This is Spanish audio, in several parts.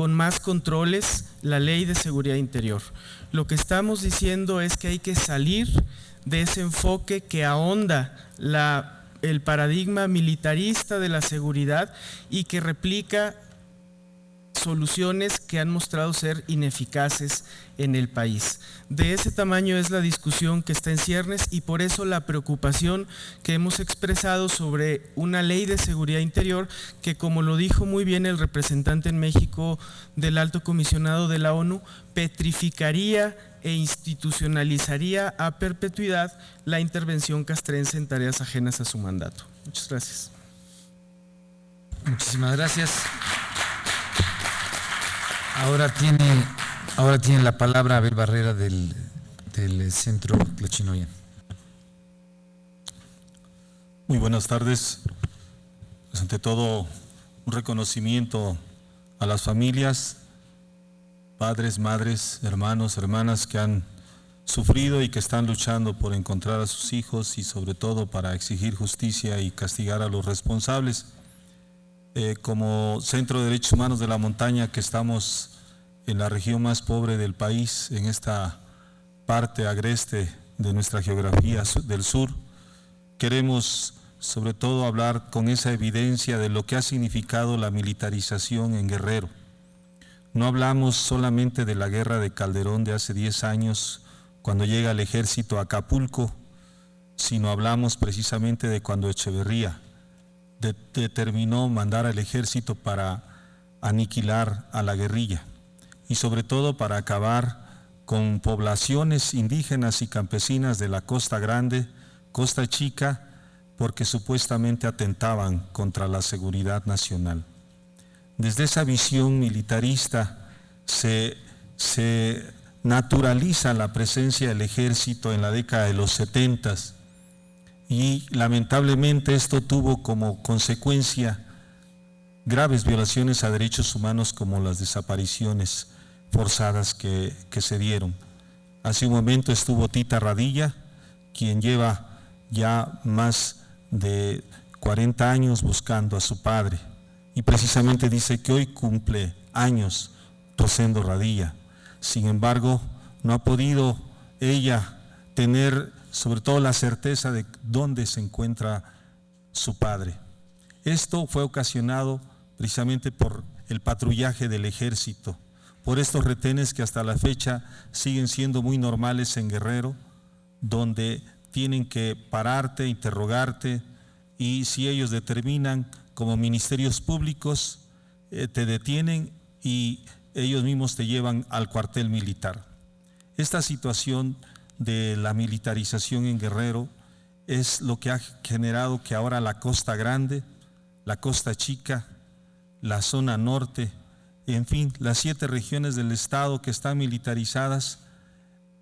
con más controles la Ley de Seguridad Interior. Lo que estamos diciendo es que hay que salir de ese enfoque que ahonda el paradigma militarista de la seguridad y que replica soluciones que han mostrado ser ineficaces en el país. De ese tamaño es la discusión que está en ciernes y por eso la preocupación que hemos expresado sobre una ley de seguridad interior que, como lo dijo muy bien el representante en México del Alto Comisionado de la ONU, petrificaría e institucionalizaría a perpetuidad la intervención castrense en tareas ajenas a su mandato. Muchas gracias. Muchísimas gracias. Ahora tiene la palabra Abel Barrera del Centro Tlachinoyan. Muy buenas tardes. Pues ante todo, un reconocimiento a las familias, padres, madres, hermanos, hermanas que han sufrido y que están luchando por encontrar a sus hijos y sobre todo para exigir justicia y castigar a los responsables. Como Centro de Derechos Humanos de la Montaña, que estamos en la región más pobre del país, en esta parte agreste de nuestra geografía del sur, queremos sobre todo hablar con esa evidencia de lo que ha significado la militarización en Guerrero. No hablamos solamente de la guerra de Calderón de hace 10 años, cuando llega el ejército a Acapulco, sino hablamos precisamente de cuando Echeverría determinó mandar al ejército para aniquilar a la guerrilla y sobre todo para acabar con poblaciones indígenas y campesinas de la Costa Grande, Costa Chica, porque supuestamente atentaban contra la seguridad nacional. Desde esa visión militarista se naturaliza la presencia del ejército en la década de los 70s, y lamentablemente esto tuvo como consecuencia graves violaciones a derechos humanos como las desapariciones forzadas que se dieron. Hace un momento estuvo Tita Radilla, quien lleva ya más de 40 años buscando a su padre y precisamente dice que hoy cumple años Rosendo Radilla. Sin embargo, no ha podido ella tener sobre todo la certeza de dónde se encuentra su padre. Esto fue ocasionado precisamente por el patrullaje del ejército, por estos retenes que hasta la fecha siguen siendo muy normales en Guerrero, donde tienen que pararte, interrogarte, y si ellos determinan como ministerios públicos, te detienen y ellos mismos te llevan al cuartel militar. Esta situación de la militarización en Guerrero es lo que ha generado que ahora la Costa Grande, la Costa Chica, la zona norte, en fin, las 7 regiones del estado que están militarizadas,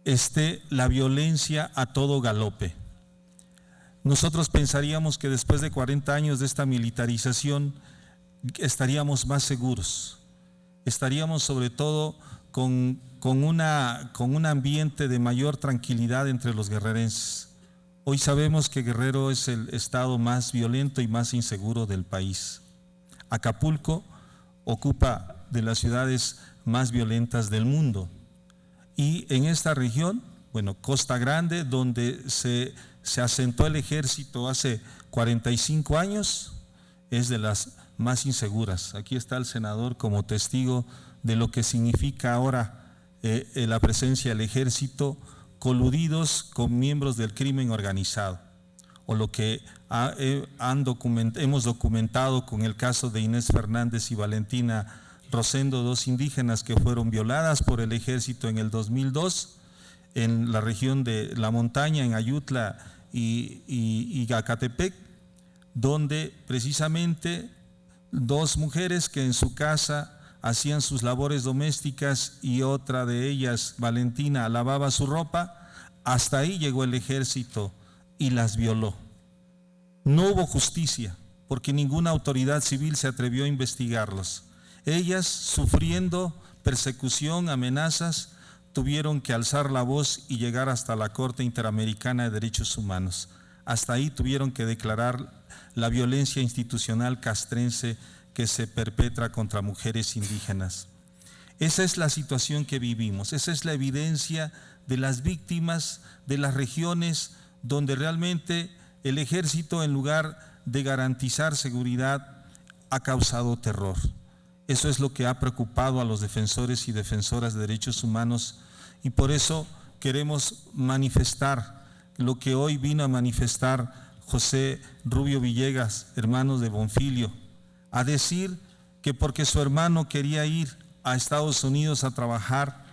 esté la violencia a todo galope. Nosotros pensaríamos que después de 40 años de esta militarización estaríamos más seguros, estaríamos sobre todo con un ambiente de mayor tranquilidad entre los guerrerenses. Hoy sabemos que Guerrero es el estado más violento y más inseguro del país. Acapulco ocupa de las ciudades más violentas del mundo. Y en esta región, bueno, Costa Grande, donde se asentó el ejército hace 45 años, es de las más inseguras. Aquí está el senador como testigo de lo que significa ahora la presencia del ejército coludidos con miembros del crimen organizado, o lo que hemos documentado con el caso de Inés Fernández y Valentina Rosendo, 2 indígenas que fueron violadas por el ejército en el 2002 en la región de la montaña, en Ayutla y Zacatepec, donde precisamente 2 mujeres que en su casa hacían sus labores domésticas y otra de ellas, Valentina, lavaba su ropa, hasta ahí llegó el ejército y las violó. No hubo justicia porque ninguna autoridad civil se atrevió a investigarlos. Ellas, sufriendo persecución, amenazas, tuvieron que alzar la voz y llegar hasta la Corte Interamericana de Derechos Humanos. Hasta ahí tuvieron que declarar la violencia institucional castrense que se perpetra contra mujeres indígenas. Esa es la situación que vivimos, esa es la evidencia de las víctimas de las regiones donde realmente el ejército, en lugar de garantizar seguridad, ha causado terror. Eso es lo que ha preocupado a los defensores y defensoras de derechos humanos, y por eso queremos manifestar lo que hoy vino a manifestar José Rubio Villegas, hermano de Bonfilio, a decir que porque su hermano quería ir a Estados Unidos a trabajar,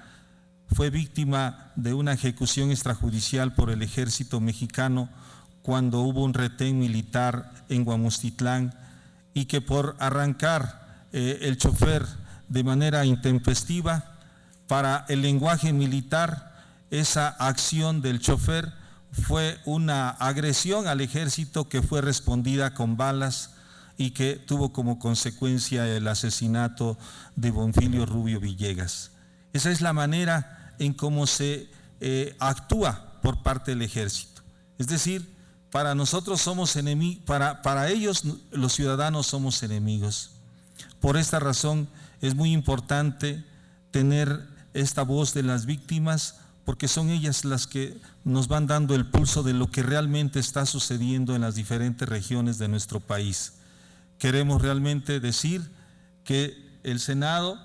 fue víctima de una ejecución extrajudicial por el ejército mexicano cuando hubo un retén militar en Guamustitlán, y que por arrancar el chofer de manera intempestiva, para el lenguaje militar, esa acción del chofer fue una agresión al ejército que fue respondida con balas y que tuvo como consecuencia el asesinato de Bonfilio Rubio Villegas. Esa es la manera en cómo se actúa por parte del ejército. Es decir, para nosotros somos enemigos, para ellos los ciudadanos somos enemigos. Por esta razón es muy importante tener esta voz de las víctimas, porque son ellas las que nos van dando el pulso de lo que realmente está sucediendo en las diferentes regiones de nuestro país. Queremos realmente decir que el Senado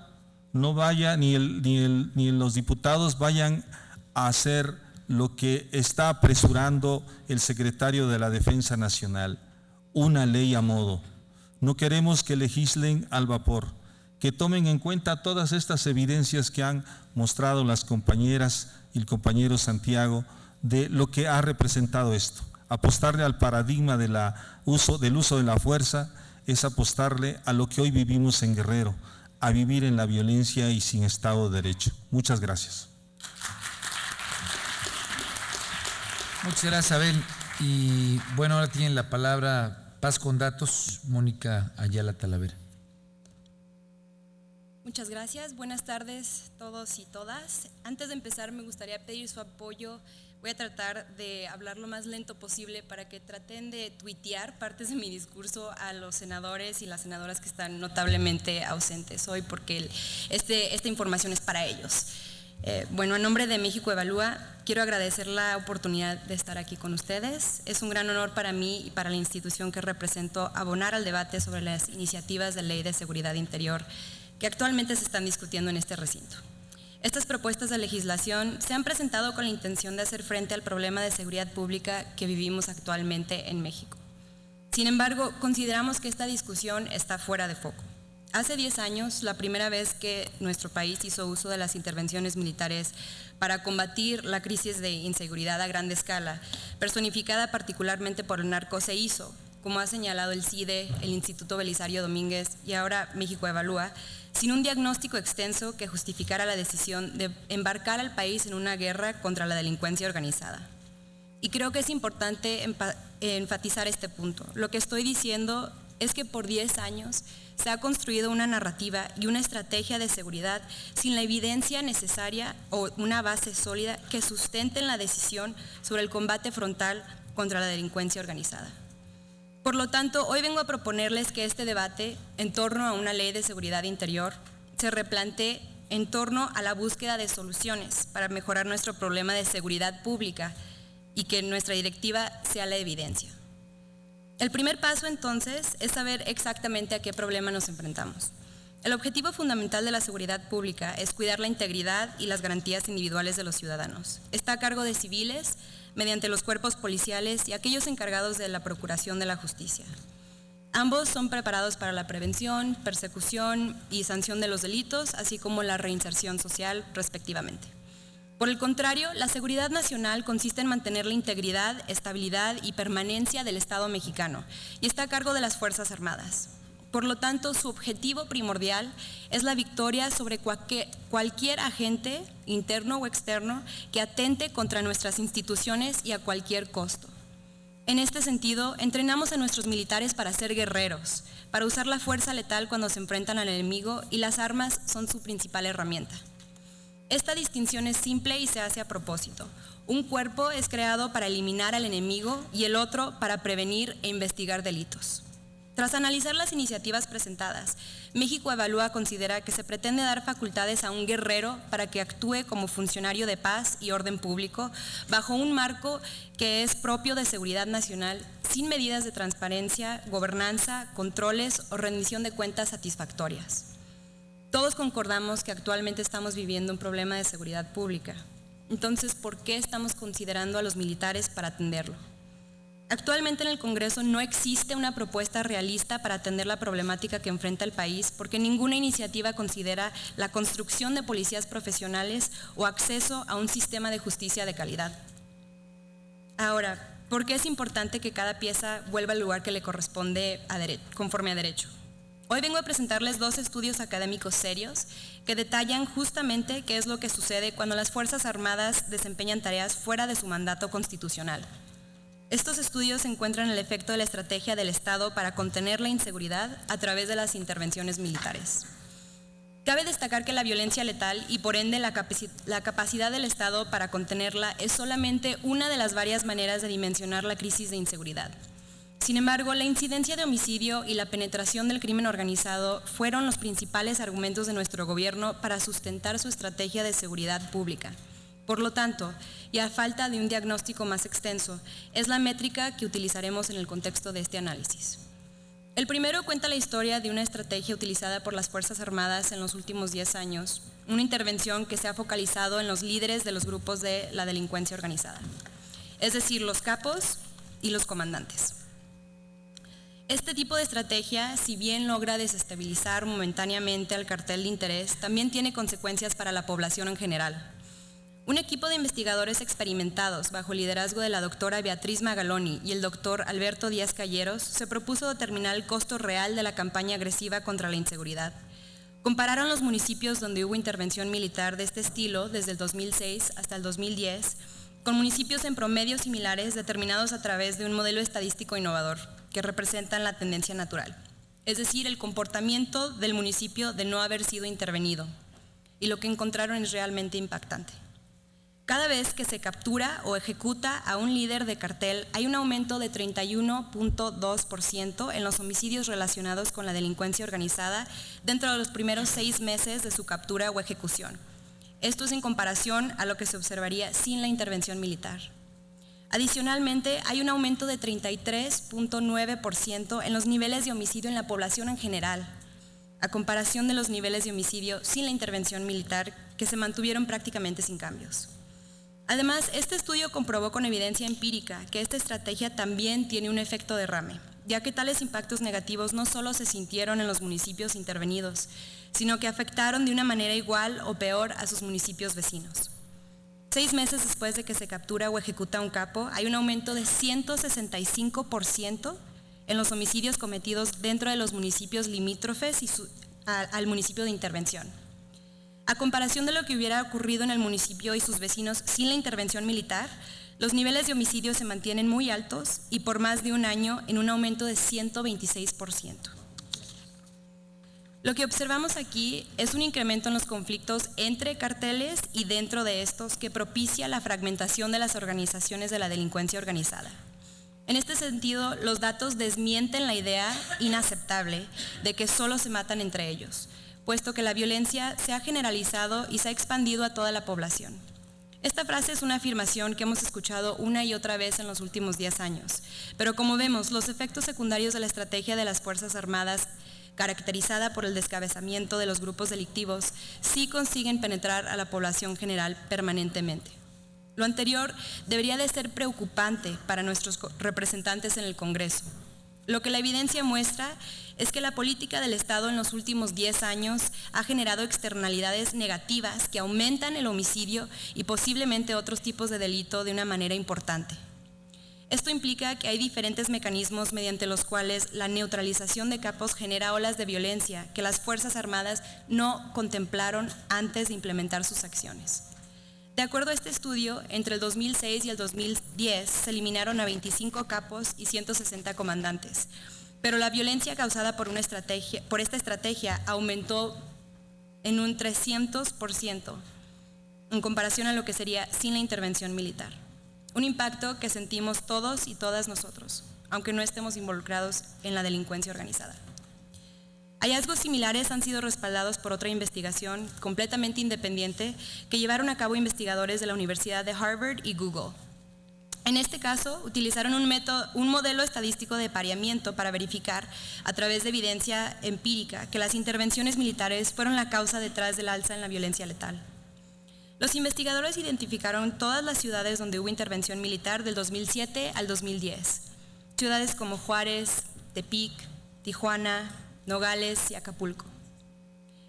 no vaya, ni los diputados vayan a hacer lo que está apresurando el secretario de la Defensa Nacional, una ley a modo. No queremos que legislen al vapor, que tomen en cuenta todas estas evidencias que han mostrado las compañeras y el compañero Santiago de lo que ha representado esto. Apostarle al paradigma del uso de la fuerza es apostarle a lo que hoy vivimos en Guerrero, a vivir en la violencia y sin Estado de Derecho. Muchas gracias. Muchas gracias, Abel. Y bueno, ahora tiene la palabra Paz con Datos, Mónica Ayala Talavera. Muchas gracias. Buenas tardes todos y todas. Antes de empezar me gustaría pedir su apoyo. Voy a tratar de hablar lo más lento posible para que traten de tuitear partes de mi discurso a los senadores y las senadoras que están notablemente ausentes hoy, porque esta información es para ellos. Bueno, a nombre de México Evalúa, quiero agradecer la oportunidad de estar aquí con ustedes. Es un gran honor para mí y para la institución que represento abonar al debate sobre las iniciativas de ley de seguridad interior que actualmente se están discutiendo en este recinto. Estas propuestas de legislación se han presentado con la intención de hacer frente al problema de seguridad pública que vivimos actualmente en México. Sin embargo, consideramos que esta discusión está fuera de foco. Hace 10 años, la primera vez que nuestro país hizo uso de las intervenciones militares para combatir la crisis de inseguridad a gran escala, personificada particularmente por el narco, se hizo, como ha señalado el CIDE, el Instituto Belisario Domínguez y ahora México Evalúa, sin un diagnóstico extenso que justificara la decisión de embarcar al país en una guerra contra la delincuencia organizada. Y creo que es importante enfatizar este punto. Lo que estoy diciendo es que por 10 años se ha construido una narrativa y una estrategia de seguridad sin la evidencia necesaria o una base sólida que sustenten la decisión sobre el combate frontal contra la delincuencia organizada. Por lo tanto, hoy vengo a proponerles que este debate en torno a una ley de seguridad interior se replantee en torno a la búsqueda de soluciones para mejorar nuestro problema de seguridad pública y que nuestra directiva sea la evidencia. El primer paso, entonces, es saber exactamente a qué problema nos enfrentamos. El objetivo fundamental de la seguridad pública es cuidar la integridad y las garantías individuales de los ciudadanos. Está a cargo de civiles, mediante los cuerpos policiales y aquellos encargados de la procuración de la justicia. Ambos son preparados para la prevención, persecución y sanción de los delitos, así como la reinserción social, respectivamente. Por el contrario, la seguridad nacional consiste en mantener la integridad, estabilidad y permanencia del Estado mexicano y está a cargo de las Fuerzas Armadas. Por lo tanto, su objetivo primordial es la victoria sobre cualquier agente, interno o externo, que atente contra nuestras instituciones y a cualquier costo. En este sentido, entrenamos a nuestros militares para ser guerreros, para usar la fuerza letal cuando se enfrentan al enemigo, y las armas son su principal herramienta. Esta distinción es simple y se hace a propósito. Un cuerpo es creado para eliminar al enemigo y el otro para prevenir e investigar delitos. Tras analizar las iniciativas presentadas, México Evalúa considera que se pretende dar facultades a un guerrero para que actúe como funcionario de paz y orden público bajo un marco que es propio de seguridad nacional, sin medidas de transparencia, gobernanza, controles o rendición de cuentas satisfactorias. Todos concordamos que actualmente estamos viviendo un problema de seguridad pública. Entonces, ¿por qué estamos considerando a los militares para atenderlo? Actualmente en el Congreso no existe una propuesta realista para atender la problemática que enfrenta el país porque ninguna iniciativa considera la construcción de policías profesionales o acceso a un sistema de justicia de calidad. Ahora, ¿por qué es importante que cada pieza vuelva al lugar que le corresponde conforme a derecho? Hoy vengo a presentarles 2 estudios académicos serios que detallan justamente qué es lo que sucede cuando las Fuerzas Armadas desempeñan tareas fuera de su mandato constitucional. Estos estudios encuentran el efecto de la estrategia del Estado para contener la inseguridad a través de las intervenciones militares. Cabe destacar que la violencia letal y por ende la capacidad del Estado para contenerla es solamente una de las varias maneras de dimensionar la crisis de inseguridad. Sin embargo, la incidencia de homicidio y la penetración del crimen organizado fueron los principales argumentos de nuestro gobierno para sustentar su estrategia de seguridad pública. Por lo tanto, y a falta de un diagnóstico más extenso, es la métrica que utilizaremos en el contexto de este análisis. El primero cuenta la historia de una estrategia utilizada por las Fuerzas Armadas en los últimos 10 años, una intervención que se ha focalizado en los líderes de los grupos de la delincuencia organizada, es decir, los capos y los comandantes. Este tipo de estrategia, si bien logra desestabilizar momentáneamente al cartel de interés, también tiene consecuencias para la población en general. Un equipo de investigadores experimentados bajo el liderazgo de la doctora Beatriz Magaloni y el doctor Alberto Díaz Calleros se propuso determinar el costo real de la campaña agresiva contra la inseguridad. Compararon los municipios donde hubo intervención militar de este estilo desde el 2006 hasta el 2010 con municipios en promedio similares determinados a través de un modelo estadístico innovador que representan la tendencia natural, es decir, el comportamiento del municipio de no haber sido intervenido. Y lo que encontraron es realmente impactante. Cada vez que se captura o ejecuta a un líder de cartel, hay un aumento de 31.2% en los homicidios relacionados con la delincuencia organizada dentro de los primeros 6 meses de su captura o ejecución. Esto es en comparación a lo que se observaría sin la intervención militar. Adicionalmente, hay un aumento de 33.9% en los niveles de homicidio en la población en general, a comparación de los niveles de homicidio sin la intervención militar, que se mantuvieron prácticamente sin cambios. Además, este estudio comprobó con evidencia empírica que esta estrategia también tiene un efecto derrame, ya que tales impactos negativos no solo se sintieron en los municipios intervenidos, sino que afectaron de una manera igual o peor a sus municipios vecinos. 6 meses después de que se captura o ejecuta un capo, hay un aumento de 165% en los homicidios cometidos dentro de los municipios limítrofes al municipio de intervención. A comparación de lo que hubiera ocurrido en el municipio y sus vecinos sin la intervención militar, los niveles de homicidio se mantienen muy altos y por más de un año en un aumento de 126%. Lo que observamos aquí es un incremento en los conflictos entre carteles y dentro de estos que propicia la fragmentación de las organizaciones de la delincuencia organizada. En este sentido, los datos desmienten la idea inaceptable de que solo se matan entre ellos, puesto que la violencia se ha generalizado y se ha expandido a toda la población. Esta frase es una afirmación que hemos escuchado una y otra vez en los últimos 10 años, pero como vemos, los efectos secundarios de la estrategia de las Fuerzas Armadas, caracterizada por el descabezamiento de los grupos delictivos, sí consiguen penetrar a la población general permanentemente. Lo anterior debería de ser preocupante para nuestros representantes en el Congreso. Lo que la evidencia muestra es que la política del Estado en los últimos 10 años ha generado externalidades negativas que aumentan el homicidio y posiblemente otros tipos de delito de una manera importante. Esto implica que hay diferentes mecanismos mediante los cuales la neutralización de capos genera olas de violencia que las Fuerzas Armadas no contemplaron antes de implementar sus acciones. De acuerdo a este estudio, entre el 2006 y el 2010 se eliminaron a 25 capos y 160 comandantes, pero la violencia causada por esta estrategia aumentó en un 300% en comparación a lo que sería sin la intervención militar. Un impacto que sentimos todos y todas nosotros. aunque no estemos involucrados en la delincuencia organizada. Hallazgos similares han sido respaldados por otra investigación completamente independiente que llevaron a cabo investigadores de la Universidad de Harvard y Google. En este caso, utilizaron un modelo estadístico de pareamiento para verificar, a través de evidencia empírica, que las intervenciones militares fueron la causa detrás del alza en la violencia letal. Los investigadores identificaron todas las ciudades donde hubo intervención militar del 2007 al 2010. Ciudades como Juárez, Tepic, Tijuana, Nogales y Acapulco.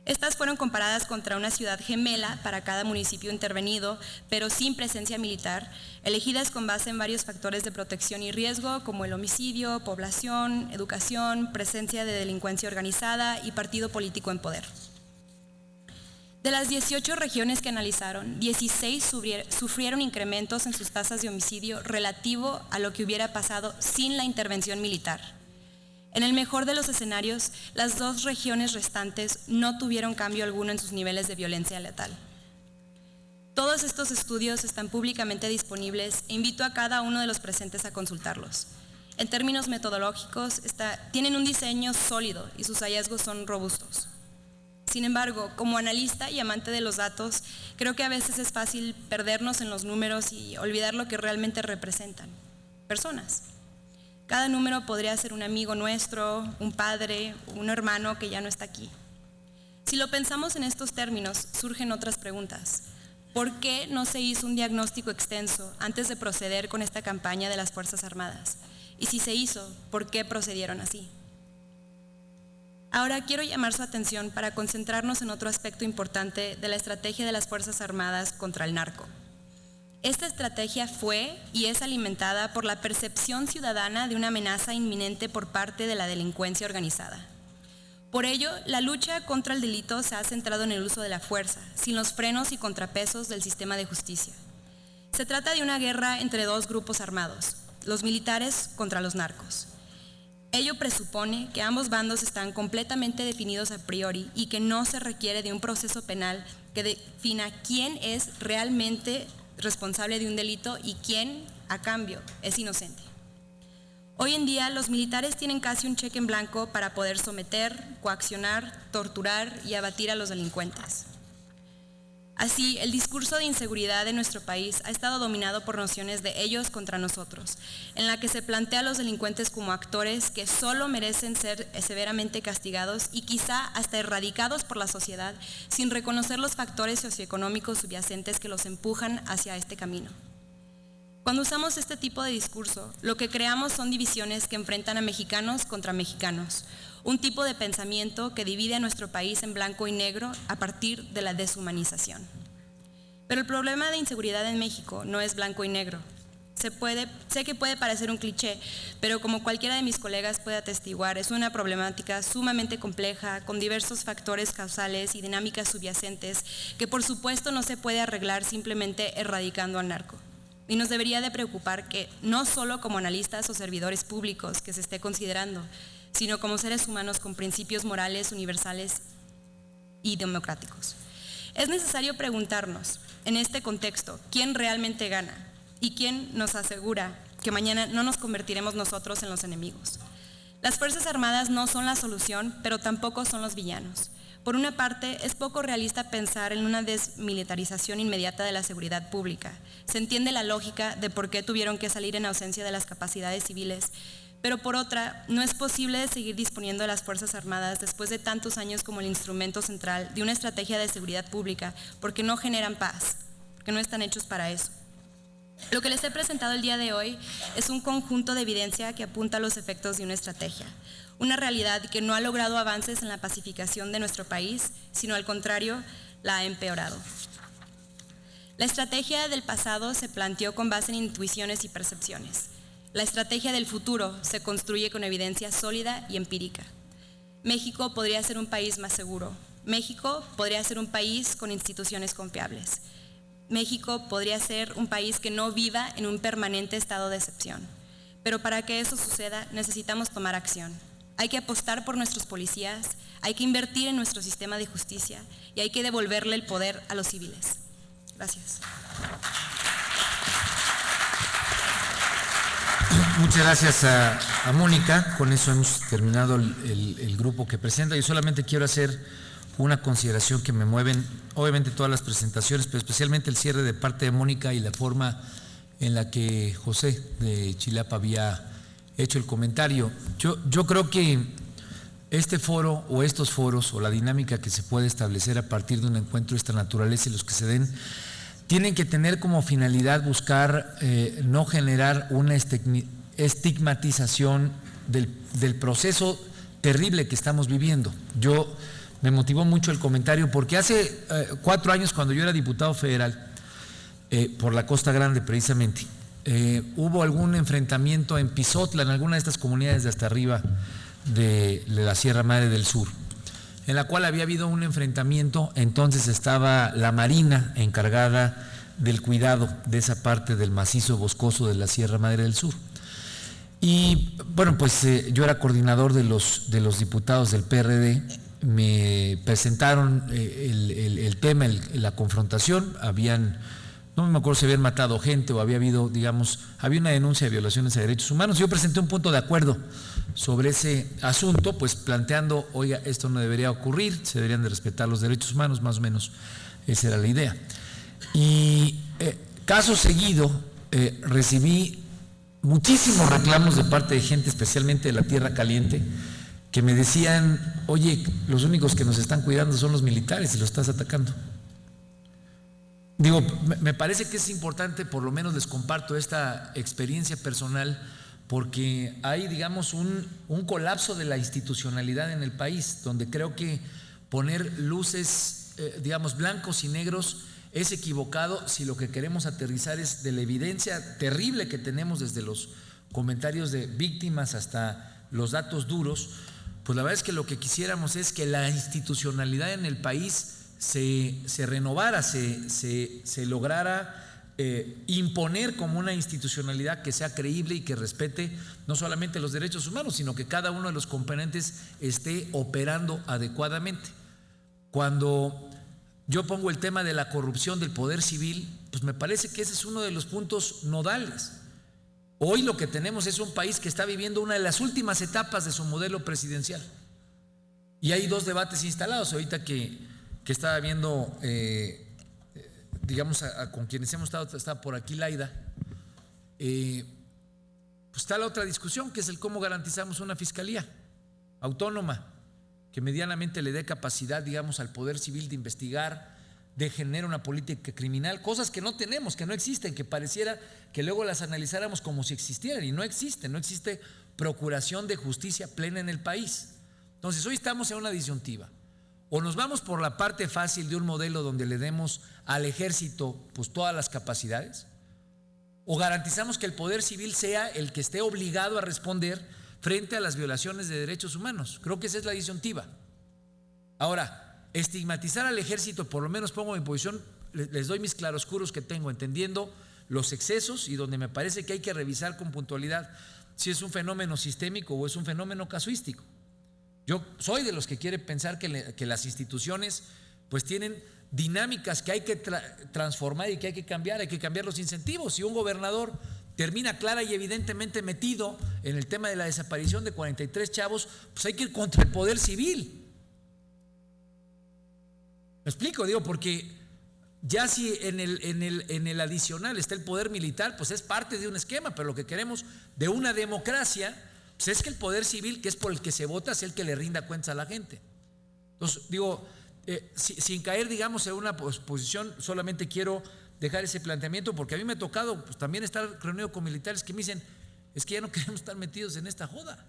Estas fueron comparadas contra una ciudad gemela para cada municipio intervenido, pero sin presencia militar, elegidas con base en varios factores de protección y riesgo, como el homicidio, población, educación, presencia de delincuencia organizada y partido político en poder. De las 18 regiones que analizaron, 16 sufrieron incrementos en sus tasas de homicidio relativo a lo que hubiera pasado sin la intervención militar. En el mejor de los escenarios, las 2 regiones restantes no tuvieron cambio alguno en sus niveles de violencia letal. Todos estos estudios están públicamente disponibles e invito a cada uno de los presentes a consultarlos. En términos metodológicos, tienen un diseño sólido y sus hallazgos son robustos. Sin embargo, como analista y amante de los datos, creo que a veces es fácil perdernos en los números y olvidar lo que realmente representan: personas. Cada número podría ser un amigo nuestro, un padre, un hermano que ya no está aquí. Si lo pensamos en estos términos, surgen otras preguntas. ¿Por qué no se hizo un diagnóstico extenso antes de proceder con esta campaña de las Fuerzas Armadas? Y si se hizo, ¿por qué procedieron así? Ahora quiero llamar su atención para concentrarnos en otro aspecto importante de la estrategia de las Fuerzas Armadas contra el narco. Esta estrategia fue y es alimentada por la percepción ciudadana de una amenaza inminente por parte de la delincuencia organizada. Por ello, la lucha contra el delito se ha centrado en el uso de la fuerza, sin los frenos y contrapesos del sistema de justicia. Se trata de una guerra entre 2 grupos armados, los militares contra los narcos. Ello presupone que ambos bandos están completamente definidos a priori y que no se requiere de un proceso penal que defina quién es realmente responsable de un delito y quién, a cambio, es inocente. Hoy en día, los militares tienen casi un cheque en blanco para poder someter, coaccionar, torturar y abatir a los delincuentes. Así, el discurso de inseguridad de nuestro país ha estado dominado por nociones de ellos contra nosotros, en la que se plantea a los delincuentes como actores que solo merecen ser severamente castigados y quizá hasta erradicados por la sociedad, sin reconocer los factores socioeconómicos subyacentes que los empujan hacia este camino. Cuando usamos este tipo de discurso, lo que creamos son divisiones que enfrentan a mexicanos contra mexicanos, un tipo de pensamiento que divide a nuestro país en blanco y negro a partir de la deshumanización. Pero el problema de inseguridad en México no es blanco y negro. Sé que puede parecer un cliché, pero como cualquiera de mis colegas puede atestiguar, es una problemática sumamente compleja, con diversos factores causales y dinámicas subyacentes que por supuesto no se puede arreglar simplemente erradicando al narco. Y nos debería de preocupar que no solo como analistas o servidores públicos que se esté considerando, sino como seres humanos con principios morales universales y democráticos. Es necesario preguntarnos, en este contexto, ¿quién realmente gana? ¿Y quién nos asegura que mañana no nos convertiremos nosotros en los enemigos? Las Fuerzas Armadas no son la solución, pero tampoco son los villanos. Por una parte, es poco realista pensar en una desmilitarización inmediata de la seguridad pública. Se entiende la lógica de por qué tuvieron que salir en ausencia de las capacidades civiles, pero por otra, no es posible seguir disponiendo de las Fuerzas Armadas después de tantos años como el instrumento central de una estrategia de seguridad pública, porque no generan paz, porque no están hechos para eso. Lo que les he presentado el día de hoy es un conjunto de evidencia que apunta a los efectos de una estrategia, una realidad que no ha logrado avances en la pacificación de nuestro país, sino al contrario, la ha empeorado. La estrategia del pasado se planteó con base en intuiciones y percepciones. La estrategia del futuro se construye con evidencia sólida y empírica. México podría ser un país más seguro. México podría ser un país con instituciones confiables. México podría ser un país que no viva en un permanente estado de excepción. Pero para que eso suceda, necesitamos tomar acción. Hay que apostar por nuestros policías, hay que invertir en nuestro sistema de justicia y hay que devolverle el poder a los civiles. Gracias. Muchas gracias a Mónica. Con eso hemos terminado el grupo que presenta. Yo solamente quiero hacer una consideración que me mueven, obviamente todas las presentaciones, pero especialmente el cierre de parte de Mónica y la forma en la que José de Chilapa había hecho el comentario. Yo creo que este foro o estos foros o la dinámica que se puede establecer a partir de un encuentro de esta naturaleza y los que se den, tienen que tener como finalidad buscar no generar una estigmatización del proceso terrible que estamos viviendo. Me motivó mucho el comentario porque hace 4 años, cuando yo era diputado federal, por la Costa Grande precisamente, hubo algún enfrentamiento en Pizotla, en alguna de estas comunidades de hasta arriba de la Sierra Madre del Sur, en la cual había habido un enfrentamiento. Entonces estaba la Marina encargada del cuidado de esa parte del macizo boscoso de la Sierra Madre del Sur. Y bueno, pues yo era coordinador de los diputados del PRD. Me presentaron el tema, la confrontación. No me acuerdo si habían matado gente o había habido, digamos, había una denuncia de violaciones a derechos humanos. Yo presenté un punto de acuerdo sobre ese asunto, pues planteando, oiga, esto no debería ocurrir, se deberían de respetar los derechos humanos, más o menos esa era la idea. Y caso seguido recibí muchísimos reclamos de parte de gente, especialmente de la Tierra Caliente, que me decían, oye, los únicos que nos están cuidando son los militares y los estás atacando. Digo, me parece que es importante, por lo menos les comparto esta experiencia personal, porque hay, digamos, un colapso de la institucionalidad en el país, donde creo que poner luces, digamos, blancos y negros es equivocado si lo que queremos aterrizar es de la evidencia terrible que tenemos desde los comentarios de víctimas hasta los datos duros. Pues la verdad es que lo que quisiéramos es que la institucionalidad en el país se renovara, se lograra imponer como una institucionalidad que sea creíble y que respete no solamente los derechos humanos, sino que cada uno de los componentes esté operando adecuadamente. Cuando yo pongo el tema de la corrupción del poder civil, pues me parece que ese es uno de los puntos nodales. Hoy lo que tenemos es un país que está viviendo una de las últimas etapas de su modelo presidencial. Y hay 2 debates instalados. Ahorita que estaba viendo, digamos, con quienes hemos estado, está por aquí Laida, pues está la otra discusión, que es el cómo garantizamos una fiscalía autónoma, que medianamente le dé capacidad, digamos, al poder civil de investigar, de generar una política criminal, cosas que no tenemos, que no existen, que pareciera que luego las analizáramos como si existieran, y no existe procuración de justicia plena en el país. Entonces hoy estamos en una disyuntiva: o nos vamos por la parte fácil de un modelo donde le demos al ejército pues todas las capacidades, o garantizamos que el poder civil sea el que esté obligado a responder frente a las violaciones de derechos humanos. Creo que esa es la disyuntiva. Ahora, estigmatizar al ejército, por lo menos pongo mi posición, les doy mis claroscuros que tengo, entendiendo los excesos y donde me parece que hay que revisar con puntualidad si es un fenómeno sistémico o es un fenómeno casuístico. Yo soy de los que quiere pensar que las instituciones pues tienen dinámicas que hay que transformar y que hay que cambiar los incentivos. Si un gobernador termina clara y evidentemente metido en el tema de la desaparición de 43 chavos, pues hay que ir contra el poder civil. ¿Me explico? Digo, porque ya si en el adicional está el poder militar, pues es parte de un esquema, pero lo que queremos de una democracia pues es que el poder civil, que es por el que se vota, sea el que le rinda cuentas a la gente. Entonces, digo, sin caer, digamos, en una posición, solamente quiero dejar ese planteamiento, porque a mí me ha tocado pues, también estar reunido con militares que me dicen, es que ya no queremos estar metidos en esta joda.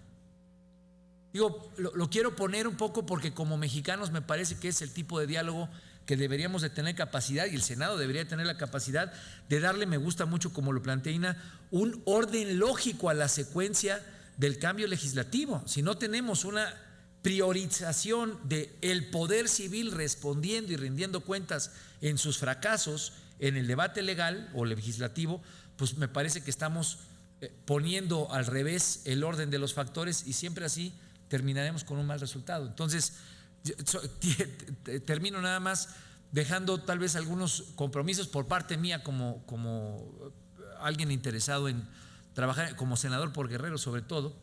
Digo, lo quiero poner un poco porque como mexicanos me parece que es el tipo de diálogo que deberíamos de tener capacidad, y el Senado debería tener la capacidad de darle, me gusta mucho como lo plantea Ina, un orden lógico a la secuencia del cambio legislativo. Si no tenemos una priorización del poder civil respondiendo y rindiendo cuentas en sus fracasos en el debate legal o legislativo, pues me parece que estamos poniendo al revés el orden de los factores, y siempre así terminaremos con un mal resultado. Entonces, termino nada más dejando tal vez algunos compromisos por parte mía como alguien interesado en trabajar como senador por Guerrero sobre todo.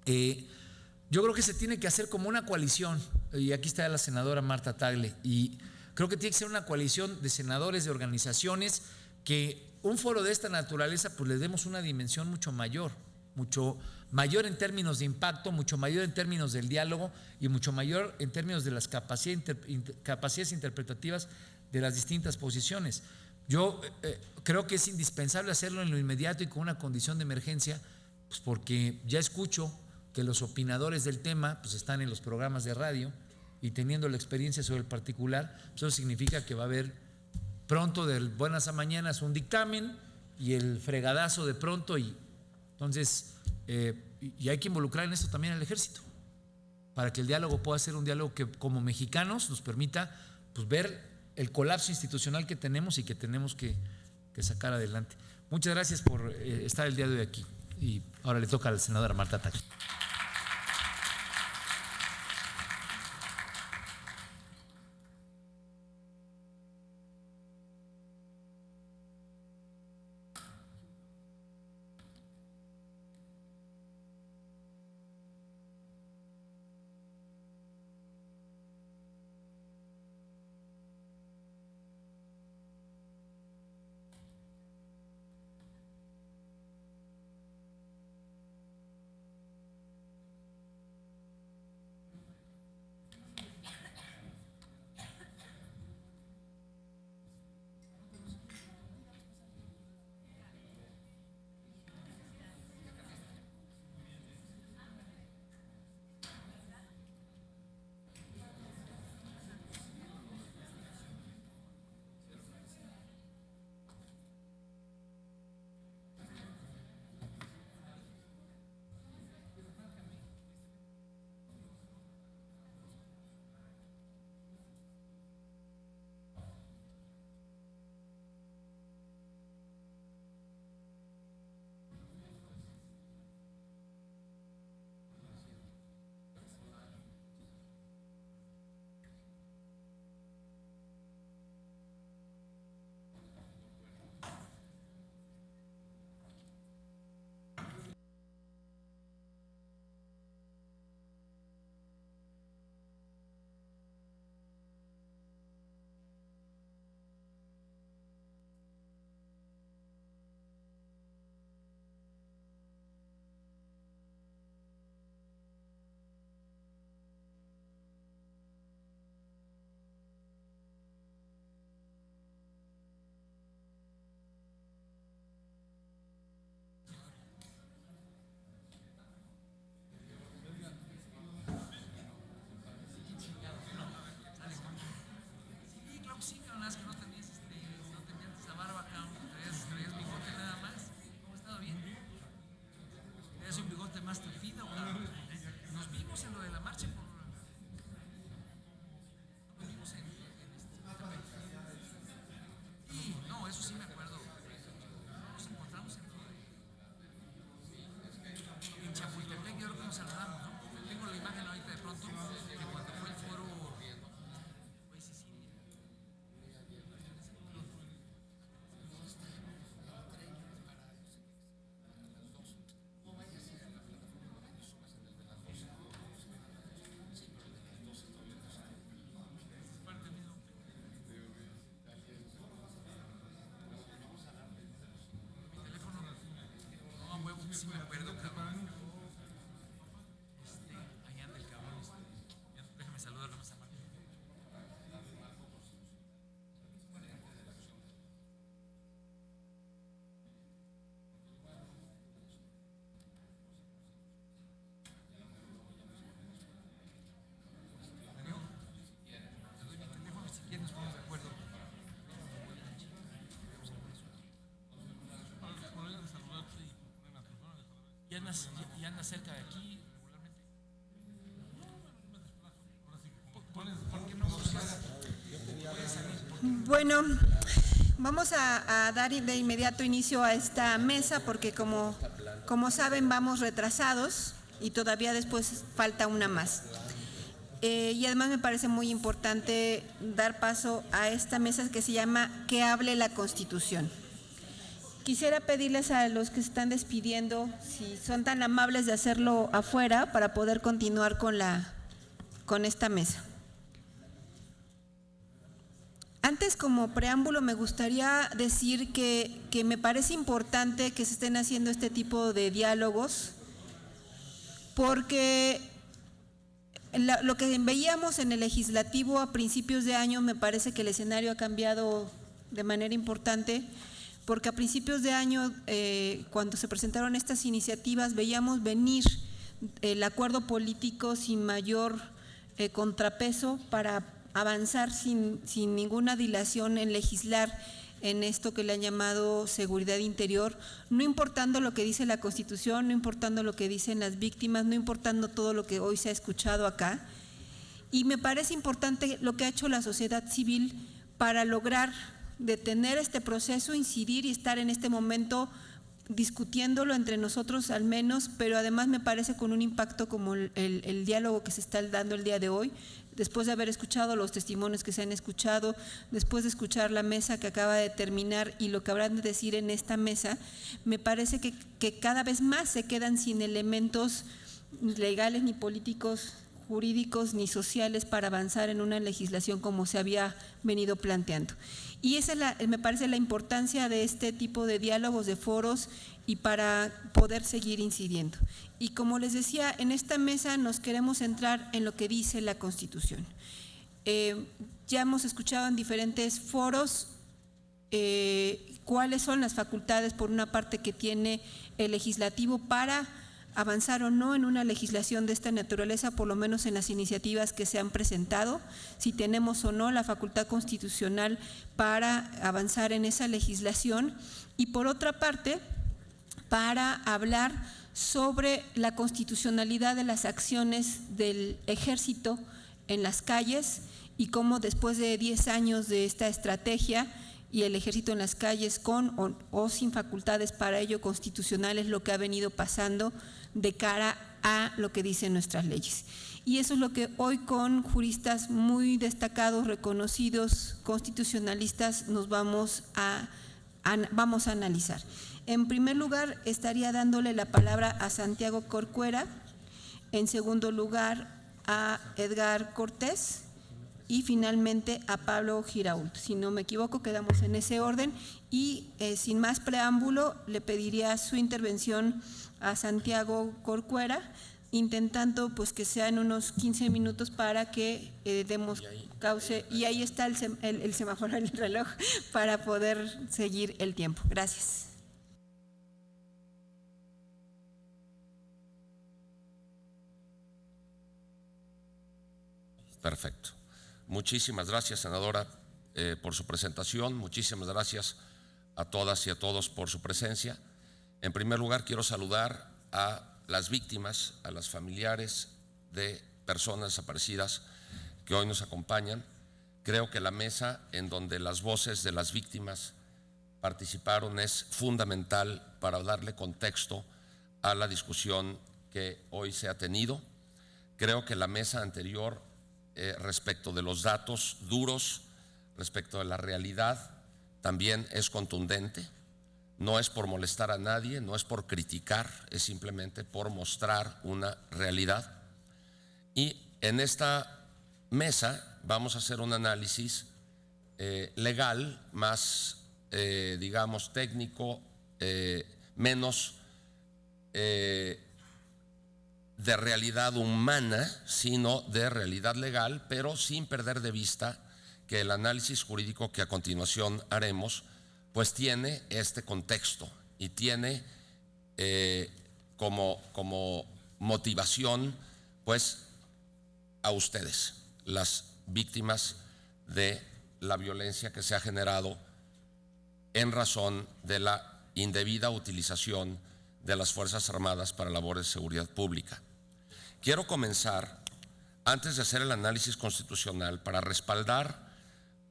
Yo creo que se tiene que hacer como una coalición, y aquí está la senadora Marta Tagle, y creo que tiene que ser una coalición de senadores, de organizaciones, que un foro de esta naturaleza pues le demos una dimensión mucho mayor en términos de impacto, mucho mayor en términos del diálogo y mucho mayor en términos de las capacidades interpretativas de las distintas posiciones. Yo creo que es indispensable hacerlo en lo inmediato y con una condición de emergencia, pues porque ya escucho que los opinadores del tema pues están en los programas de radio y teniendo la experiencia sobre el particular, pues eso significa que va a haber pronto, de buenas a mañanas, un dictamen y el fregadazo de pronto, y entonces y hay que involucrar en esto también al ejército para que el diálogo pueda ser un diálogo que como mexicanos nos permita pues ver el colapso institucional que tenemos y que tenemos que sacar adelante. Muchas gracias por estar el día de hoy aquí, y ahora le toca a la senadora Marta Tagle. Sí me acuerdo, cabrón. Ahí anda el cabrón. Déjame saludarlo más a Marta. Te doy mi teléfono si quieres, nos ponemos de acuerdo. Y anda cerca de aquí regularmente. ¿Por qué no puedes salir? Bueno, vamos a dar de inmediato inicio a esta mesa porque como saben vamos retrasados y todavía después falta una más. Y además me parece muy importante dar paso a esta mesa que se llama Que hable la Constitución. Quisiera pedirles a los que se están despidiendo, si son tan amables de hacerlo afuera para poder continuar con esta mesa. Antes, como preámbulo, me gustaría decir que me parece importante que se estén haciendo este tipo de diálogos, porque lo que veíamos en el legislativo a principios de año, me parece que el escenario ha cambiado de manera importante, porque a principios de año, cuando se presentaron estas iniciativas, veíamos venir el acuerdo político sin mayor contrapeso para avanzar sin ninguna dilación en legislar en esto que le han llamado seguridad interior, no importando lo que dice la Constitución, no importando lo que dicen las víctimas, no importando todo lo que hoy se ha escuchado acá. Y me parece importante lo que ha hecho la sociedad civil para lograr detener este proceso, incidir y estar en este momento discutiéndolo entre nosotros al menos, pero además me parece con un impacto como el diálogo que se está dando el día de hoy, después de haber escuchado los testimonios que se han escuchado, después de escuchar la mesa que acaba de terminar y lo que habrán de decir en esta mesa, me parece que cada vez más se quedan sin elementos legales ni políticos, jurídicos ni sociales para avanzar en una legislación como se había venido planteando. Y esa me parece la importancia de este tipo de diálogos, de foros, y para poder seguir incidiendo. Y como les decía, en esta mesa nos queremos centrar en lo que dice la Constitución. Ya hemos escuchado en diferentes foros cuáles son las facultades, por una parte, que tiene el legislativo para avanzar o no en una legislación de esta naturaleza, por lo menos en las iniciativas que se han presentado, si tenemos o no la facultad constitucional para avanzar en esa legislación, y por otra parte, para hablar sobre la constitucionalidad de las acciones del ejército en las calles y cómo después de 10 años de esta estrategia y el ejército en las calles con o sin facultades para ello constitucionales, lo que ha venido pasando de cara a lo que dicen nuestras leyes. Y eso es lo que hoy, con juristas muy destacados, reconocidos, constitucionalistas, nos vamos a analizar. En primer lugar, estaría dándole la palabra a Santiago Corcuera, en segundo lugar a Edgar Cortés y finalmente a Pablo Girault. Si no me equivoco, quedamos en ese orden, y sin más preámbulo le pediría su intervención a Santiago Corcuera, intentando pues que sean unos 15 minutos para que demos cauce, y ahí está el semáforo, el reloj, para poder seguir el tiempo. Gracias. Perfecto. Muchísimas gracias, senadora, por su presentación. Muchísimas gracias a todas y a todos por su presencia. En primer lugar, quiero saludar a las víctimas, a las familiares de personas desaparecidas que hoy nos acompañan. Creo que la mesa en donde las voces de las víctimas participaron es fundamental para darle contexto a la discusión que hoy se ha tenido. Creo que la mesa anterior, respecto de los datos duros, respecto de la realidad, también es contundente. No es por molestar a nadie, no es por criticar, es simplemente por mostrar una realidad. Y en esta mesa vamos a hacer un análisis legal, más, digamos, técnico, menos de realidad humana, sino de realidad legal, pero sin perder de vista que el análisis jurídico que a continuación haremos pues tiene este contexto y tiene como motivación pues a ustedes, las víctimas de la violencia que se ha generado en razón de la indebida utilización de las Fuerzas Armadas para labores de seguridad pública. Quiero comenzar, antes de hacer el análisis constitucional, para respaldar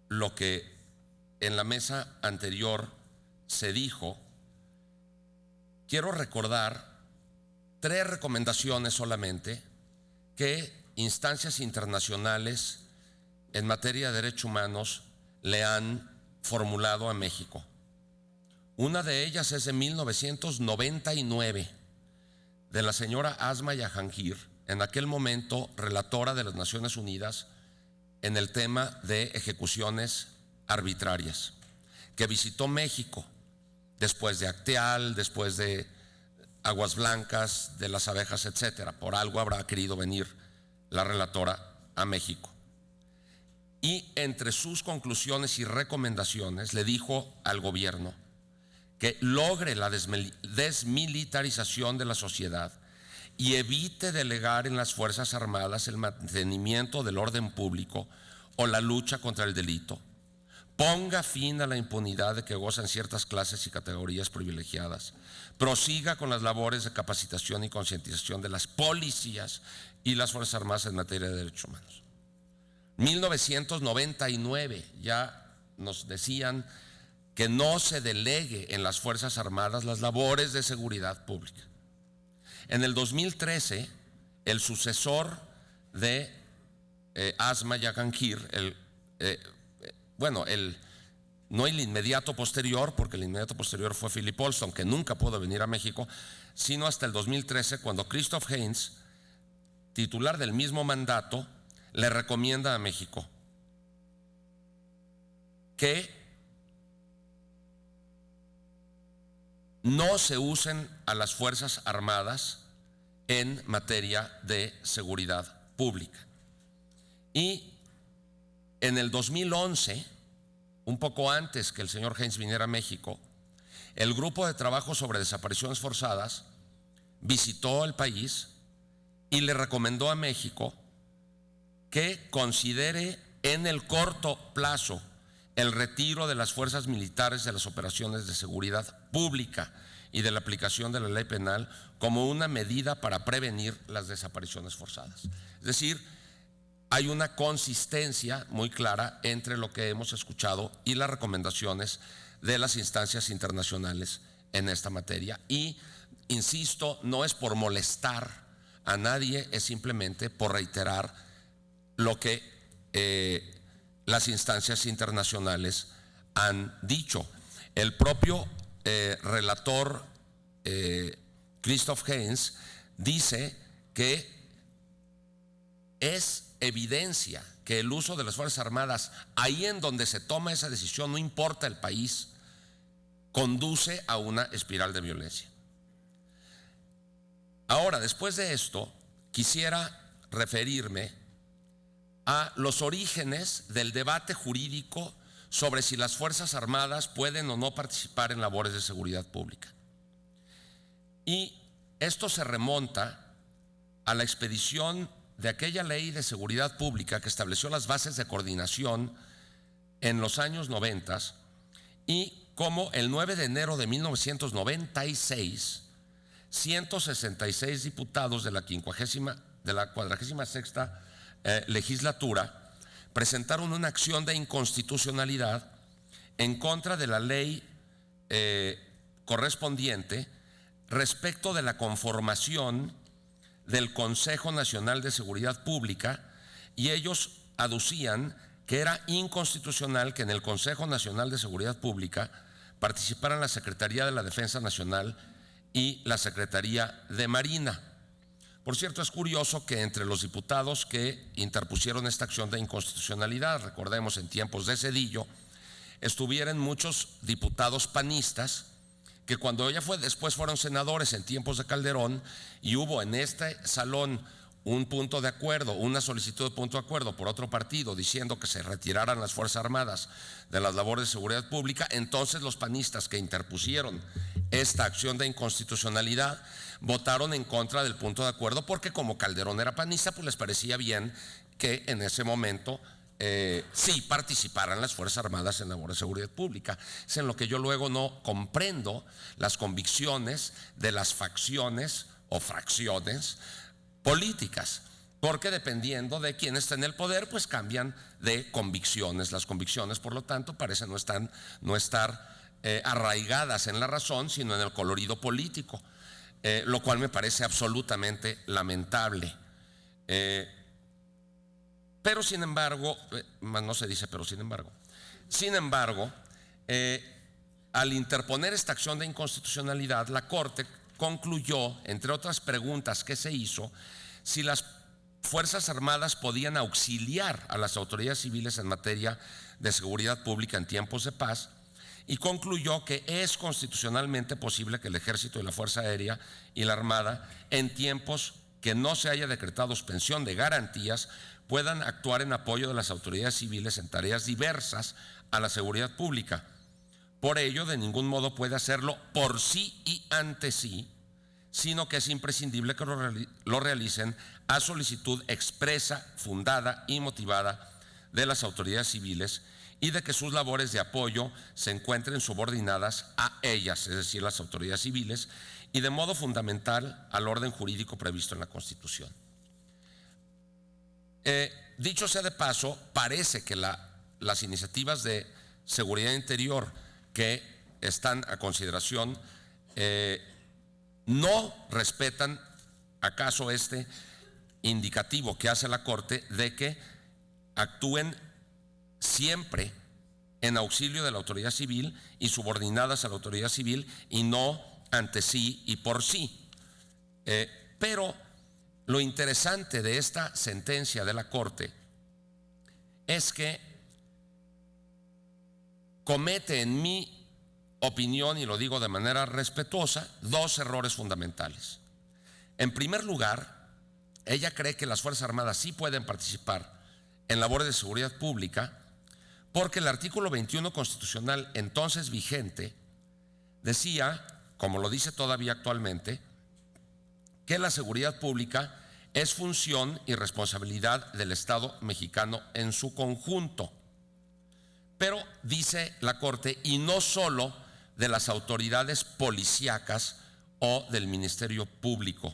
lo que en la mesa anterior se dijo. Quiero recordar 3 recomendaciones solamente que instancias internacionales en materia de derechos humanos le han formulado a México. Una de ellas es de 1999, de la señora Asma Jahangir, en aquel momento relatora de las Naciones Unidas en el tema de ejecuciones arbitrarias, que visitó México después de Acteal, después de Aguas Blancas, de las abejas, etcétera. Por algo habrá querido venir la relatora a México. Y entre sus conclusiones y recomendaciones le dijo al gobierno que logre la desmilitarización de la sociedad y evite delegar en las Fuerzas Armadas el mantenimiento del orden público o la lucha contra el delito. Ponga fin a la impunidad de que gozan ciertas clases y categorías privilegiadas. Prosiga con las labores de capacitación y concientización de las policías y las Fuerzas Armadas en materia de derechos humanos. 1999 ya nos decían que no se delegue en las Fuerzas Armadas las labores de seguridad pública. En el 2013, el sucesor de Asma Jahangir, no el inmediato posterior, porque el inmediato posterior fue Philip Olson, que nunca pudo venir a México, sino hasta el 2013, cuando Christoph Heinz, titular del mismo mandato, le recomienda a México que no se usen a las Fuerzas Armadas en materia de seguridad pública. Y en el 2011, un poco antes que el señor Heinz viniera a México, el grupo de trabajo sobre desapariciones forzadas visitó el país y le recomendó a México que considere en el corto plazo el retiro de las fuerzas militares de las operaciones de seguridad pública y de la aplicación de la ley penal como una medida para prevenir las desapariciones forzadas. Es decir, hay una consistencia muy clara entre lo que hemos escuchado y las recomendaciones de las instancias internacionales en esta materia. Y, insisto, no es por molestar a nadie, es simplemente por reiterar lo que las instancias internacionales han dicho. El propio relator Christoph Heinz dice que es evidencia que el uso de las Fuerzas Armadas, ahí en donde se toma esa decisión, no importa el país, conduce a una espiral de violencia. Ahora, después de esto, quisiera referirme a los orígenes del debate jurídico sobre si las Fuerzas Armadas pueden o no participar en labores de seguridad pública. Y esto se remonta a la expedición de aquella ley de seguridad pública que estableció las bases de coordinación en los años 90 y como el 9 de enero de 1996, 166 diputados de la 46ª legislatura presentaron una acción de inconstitucionalidad en contra de la ley correspondiente respecto de la conformación del Consejo Nacional de Seguridad Pública, y ellos aducían que era inconstitucional que en el Consejo Nacional de Seguridad Pública participaran la Secretaría de la Defensa Nacional y la Secretaría de Marina. Por cierto, es curioso que entre los diputados que interpusieron esta acción de inconstitucionalidad, recordemos en tiempos de Zedillo, estuvieran muchos diputados panistas que cuando después fueron senadores en tiempos de Calderón y hubo en este salón un punto de acuerdo, una solicitud de punto de acuerdo por otro partido diciendo que se retiraran las Fuerzas Armadas de las labores de seguridad pública, entonces los panistas que interpusieron esta acción de inconstitucionalidad votaron en contra del punto de acuerdo porque como Calderón era panista, pues les parecía bien que en ese momento sí participaran las Fuerzas Armadas en labores de seguridad pública. Es en lo que yo luego no comprendo las convicciones de las facciones o fracciones políticas, porque dependiendo de quién está en el poder, pues cambian de convicciones. Las convicciones, por lo tanto, parecen no estar arraigadas en la razón, sino en el colorido político, lo cual me parece absolutamente lamentable. Pero sin embargo, no se dice pero sin embargo, Al interponer esta acción de inconstitucionalidad, la Corte concluyó, entre otras preguntas que se hizo, si las Fuerzas Armadas podían auxiliar a las autoridades civiles en materia de seguridad pública en tiempos de paz, y concluyó que es constitucionalmente posible que el Ejército y la Fuerza Aérea y la Armada, en tiempos que no se haya decretado suspensión de garantías, puedan actuar en apoyo de las autoridades civiles en tareas diversas a la seguridad pública. Por ello, de ningún modo puede hacerlo por sí y ante sí, sino que es imprescindible que lo realicen a solicitud expresa, fundada y motivada de las autoridades civiles, y de que sus labores de apoyo se encuentren subordinadas a ellas, es decir, las autoridades civiles, y de modo fundamental al orden jurídico previsto en la Constitución. Dicho sea de paso, parece que las iniciativas de seguridad interior que están a consideración no respetan acaso este indicativo que hace la Corte de que actúen siempre en auxilio de la autoridad civil y subordinadas a la autoridad civil, y no ante sí y por sí. Pero lo interesante de esta sentencia de la Corte es que comete, en mi opinión, y lo digo de manera respetuosa, dos errores fundamentales. En primer lugar, ella cree que las Fuerzas Armadas sí pueden participar en labores de seguridad pública porque el artículo 21 constitucional entonces vigente decía, como lo dice todavía actualmente, que la seguridad pública es función y responsabilidad del Estado mexicano en su conjunto. Pero dice la Corte, y no solo de las autoridades policíacas o del Ministerio Público.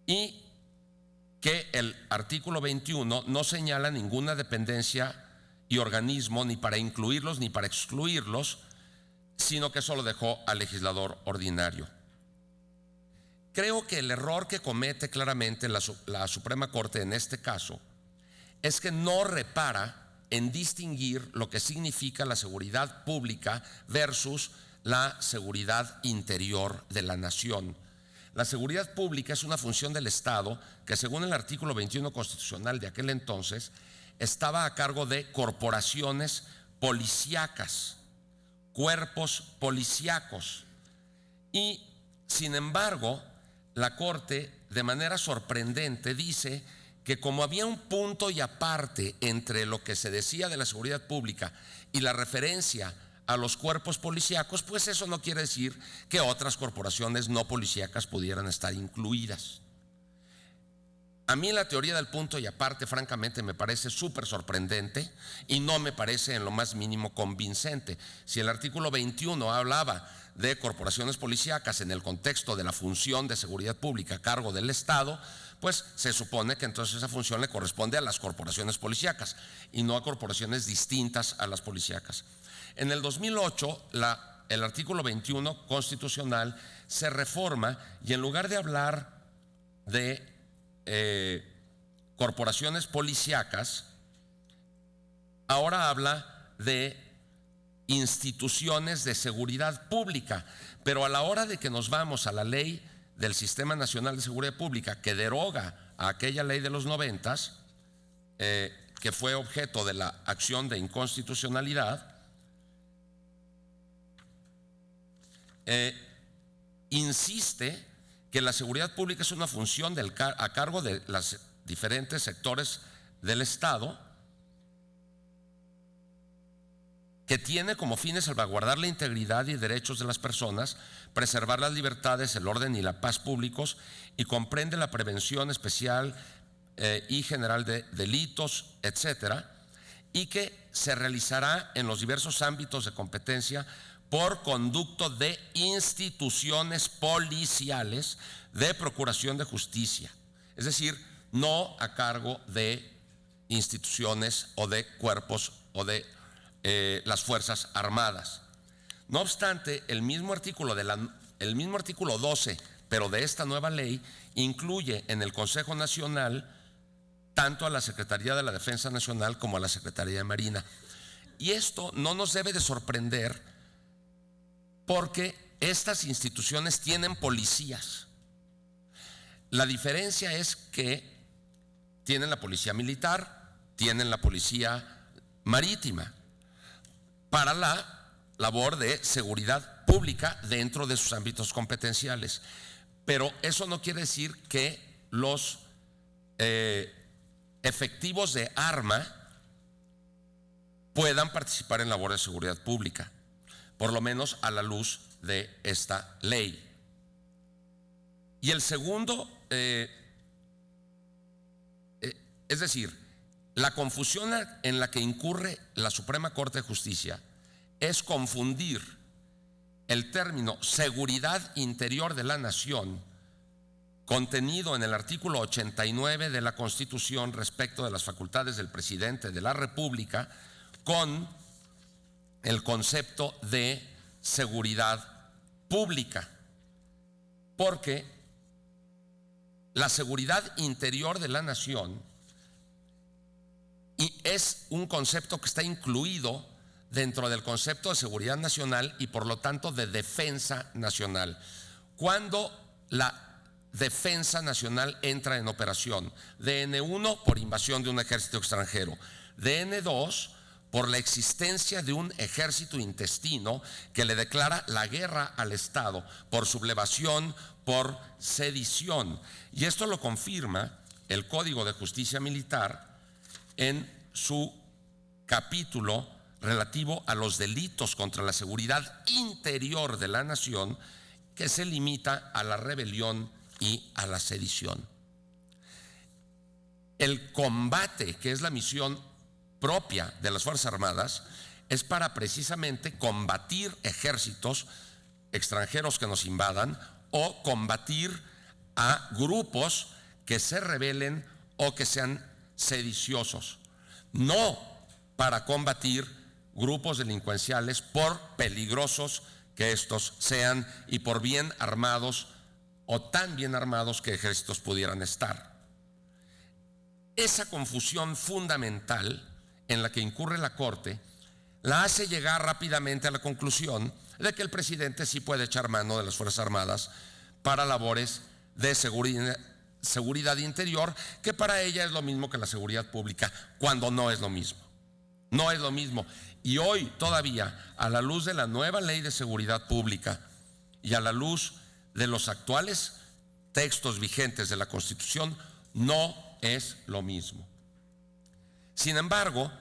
Y que el artículo 21 no señala ninguna dependencia y organismo ni para incluirlos ni para excluirlos, sino que solo dejó al legislador ordinario. Creo que el error que comete claramente la Suprema Corte en este caso es que no repara en distinguir lo que significa la seguridad pública versus la seguridad interior de la nación. La seguridad pública es una función del Estado que, según el artículo 21 constitucional de aquel entonces, estaba a cargo de corporaciones policíacas, cuerpos policíacos. Y, sin embargo, la Corte, de manera sorprendente, dice que como había un punto y aparte entre lo que se decía de la seguridad pública y la referencia a los cuerpos policíacos, pues eso no quiere decir que otras corporaciones no policíacas pudieran estar incluidas. A mí la teoría del punto y aparte, francamente, me parece súper sorprendente y no me parece en lo más mínimo convincente. Si el artículo 21 hablaba de corporaciones policíacas en el contexto de la función de seguridad pública a cargo del Estado, pues se supone que entonces esa función le corresponde a las corporaciones policíacas y no a corporaciones distintas a las policíacas. En el 2008, el artículo 21 constitucional se reforma y en lugar de hablar de corporaciones policíacas, ahora habla de instituciones de seguridad pública. Pero a la hora de que nos vamos a la ley del Sistema Nacional de Seguridad Pública, que deroga a aquella ley de los 90s, que fue objeto de la acción de inconstitucionalidad, insiste que la seguridad pública es una función a cargo de los diferentes sectores del Estado, que tiene como fines salvaguardar la integridad y derechos de las personas, preservar las libertades, el orden y la paz públicos, y comprende la prevención especial y general de delitos, etcétera, y que se realizará en los diversos ámbitos de competencia por conducto de instituciones policiales de procuración de justicia, es decir, no a cargo de instituciones o de cuerpos o de las Fuerzas Armadas. No obstante, el mismo artículo 12, pero de esta nueva ley, incluye en el Consejo Nacional tanto a la Secretaría de la Defensa Nacional como a la Secretaría de Marina. Y esto no nos debe de sorprender, porque estas instituciones tienen policías. La diferencia es que tienen la policía militar, tienen la policía marítima para la labor de seguridad pública dentro de sus ámbitos competenciales. Pero eso no quiere decir que los efectivos de arma puedan participar en labores de seguridad pública, por lo menos a la luz de esta ley. Y el segundo, es decir, la confusión en la que incurre la Suprema Corte de Justicia es confundir el término seguridad interior de la nación, contenido en el artículo 89 de la Constitución respecto de las facultades del presidente de la República, con el concepto de seguridad pública, porque la seguridad interior de la nación es un concepto que está incluido dentro del concepto de seguridad nacional y por lo tanto de defensa nacional. Cuando la defensa nacional entra en operación, DN1 por invasión de un ejército extranjero, DN2 por la existencia de un ejército intestino que le declara la guerra al Estado por sublevación, por sedición. Y esto lo confirma el Código de Justicia Militar en su capítulo relativo a los delitos contra la seguridad interior de la nación, que se limita a la rebelión y a la sedición. El combate, que es la misión propia de las Fuerzas Armadas, es para precisamente combatir ejércitos extranjeros que nos invadan o combatir a grupos que se rebelen o que sean sediciosos, no para combatir grupos delincuenciales, por peligrosos que estos sean y por bien armados o tan bien armados que ejércitos pudieran estar. Esa confusión fundamental en la que incurre la Corte la hace llegar rápidamente a la conclusión de que el presidente sí puede echar mano de las Fuerzas Armadas para labores de seguridad interior, que para ella es lo mismo que la seguridad pública, cuando no es lo mismo. No es lo mismo. Y hoy todavía, a la luz de la nueva ley de seguridad pública y a la luz de los actuales textos vigentes de la Constitución, no es lo mismo. Sin embargo,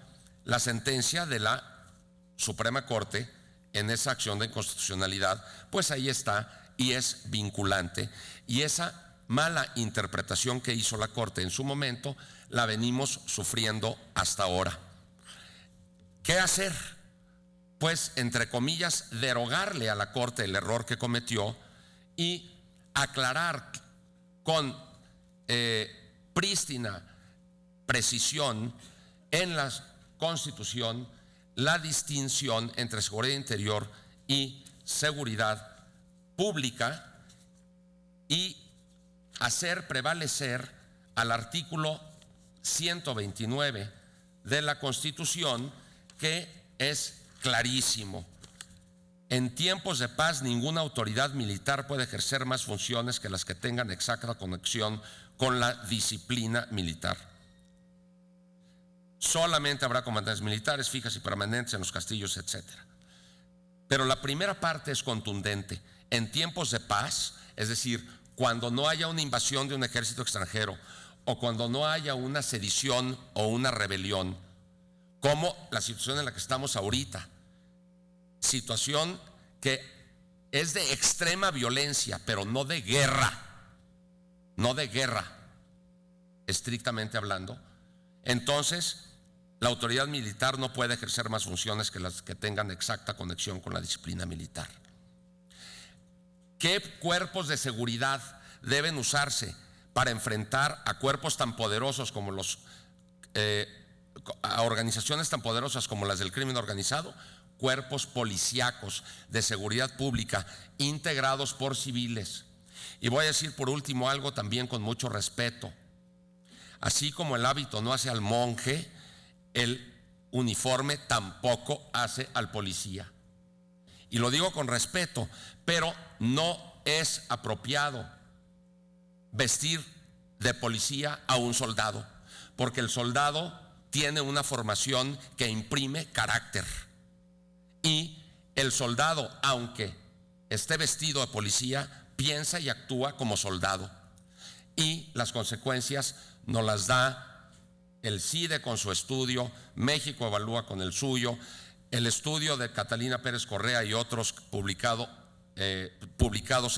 la sentencia de la Suprema Corte en esa acción de inconstitucionalidad, pues ahí está y es vinculante. Y esa mala interpretación que hizo la Corte en su momento, la venimos sufriendo hasta ahora. ¿Qué hacer? Pues, entre comillas, derogarle a la Corte el error que cometió y aclarar con prístina precisión en la Constitución la distinción entre seguridad interior y seguridad pública y hacer prevalecer al artículo 129 de la Constitución, que es clarísimo. En tiempos de paz, ninguna autoridad militar puede ejercer más funciones que las que tengan exacta conexión con la disciplina militar. Solamente habrá comandantes militares fijas y permanentes en los castillos, etc. Pero la primera parte es contundente. En tiempos de paz, es decir, cuando no haya una invasión de un ejército extranjero o cuando no haya una sedición o una rebelión, como la situación en la que estamos ahorita, situación que es de extrema violencia, pero no de guerra, estrictamente hablando, entonces la autoridad militar no puede ejercer más funciones que las que tengan exacta conexión con la disciplina militar. ¿Qué cuerpos de seguridad deben usarse para enfrentar a cuerpos tan poderosos como a organizaciones tan poderosas como las del crimen organizado? Cuerpos policíacos de seguridad pública integrados por civiles. Y voy a decir por último algo también con mucho respeto. Así como el hábito no hace al monje, el uniforme tampoco hace al policía. y lo digo con respeto, pero no es apropiado vestir de policía a un soldado, porque el soldado tiene una formación que imprime carácter, y el soldado, aunque esté vestido de policía, piensa y actúa como soldado, y las consecuencias nos las da el CIDE con su estudio, México Evalúa con el suyo, el estudio de Catalina Pérez Correa y otros publicados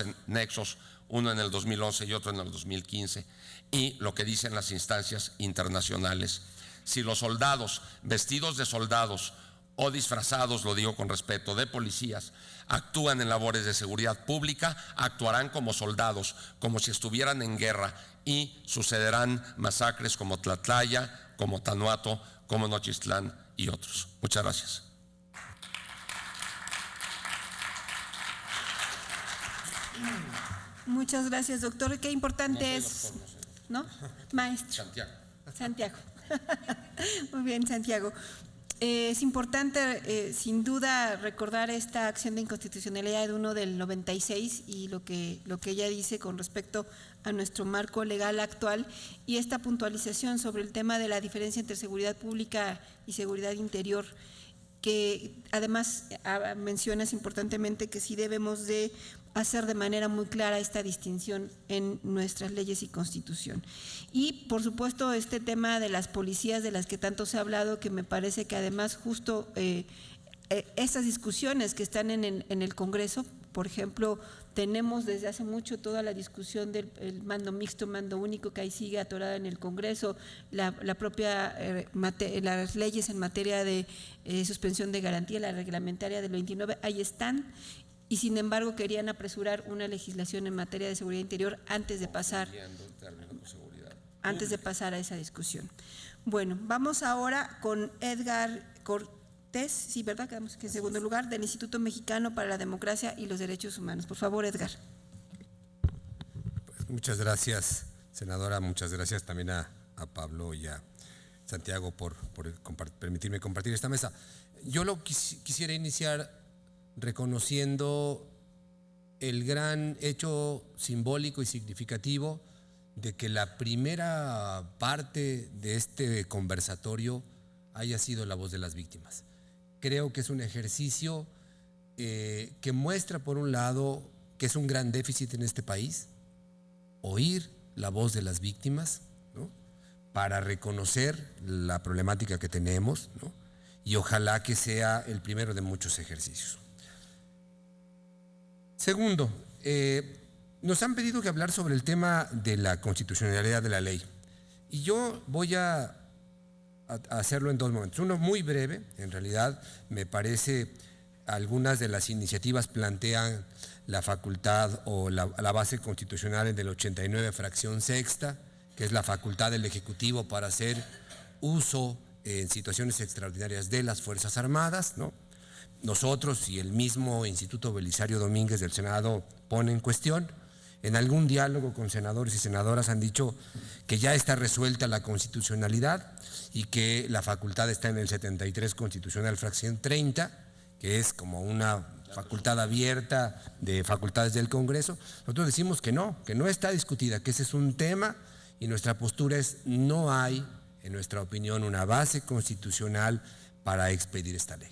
en Nexos, uno en el 2011 y otro en el 2015, y lo que dicen las instancias internacionales. Si los soldados, vestidos de soldados o disfrazados, lo digo con respeto, de policías, actúan en labores de seguridad pública, actuarán como soldados, como si estuvieran en guerra, y sucederán masacres como Tlatlaya, como Tanuato, como Nochistlán y otros. Muchas gracias. Muchas gracias, doctor. Qué importante es, ¿no? Maestro. Santiago. Muy bien, Santiago. Es importante, sin duda, recordar esta acción de inconstitucionalidad de 1 del 96 y lo que ella dice con respecto a nuestro marco legal actual, y esta puntualización sobre el tema de la diferencia entre seguridad pública y seguridad interior, que además mencionas importantemente que sí debemos de hacer de manera muy clara esta distinción en nuestras leyes y constitución. Y por supuesto este tema de las policías de las que tanto se ha hablado, que me parece que además justo estas discusiones que están en el Congreso, por ejemplo, tenemos desde hace mucho toda la discusión del mando mixto, mando único, que ahí sigue atorada en el Congreso, la propia las leyes en materia de suspensión de garantía, la reglamentaria del 29, ahí están, y sin embargo querían apresurar una legislación en materia de seguridad interior antes de pasar a esa discusión. Bueno, vamos ahora con Edgar Cortés, sí, ¿verdad? Quedamos que en segundo lugar, del Instituto Mexicano para la Democracia y los Derechos Humanos. Por favor, Edgar. Pues muchas gracias, senadora. Muchas gracias también a Pablo y a Santiago por permitirme compartir esta mesa. Yo quisiera iniciar reconociendo el gran hecho simbólico y significativo de que la primera parte de este conversatorio haya sido la voz de las víctimas. Creo que es un ejercicio que muestra, por un lado, que es un gran déficit en este país, oír la voz de las víctimas, ¿no?, para reconocer la problemática que tenemos, ¿no?, y ojalá que sea el primero de muchos ejercicios. Segundo, nos han pedido que hablar sobre el tema de la constitucionalidad de la ley, y yo voy a hacerlo en dos momentos. Uno muy breve, en realidad me parece algunas de las iniciativas plantean la facultad o la base constitucional en el 89, fracción sexta, que es la facultad del Ejecutivo para hacer uso en situaciones extraordinarias de las Fuerzas Armadas, ¿no? Nosotros y el mismo Instituto Belisario Domínguez del Senado pone en cuestión. En algún diálogo con senadores y senadoras han dicho que ya está resuelta la constitucionalidad y que la facultad está en el 73 constitucional, fracción 30, que es como una facultad abierta de facultades del Congreso. Nosotros decimos que no está discutida, que ese es un tema, y nuestra postura es: no hay, en nuestra opinión, una base constitucional para expedir esta ley.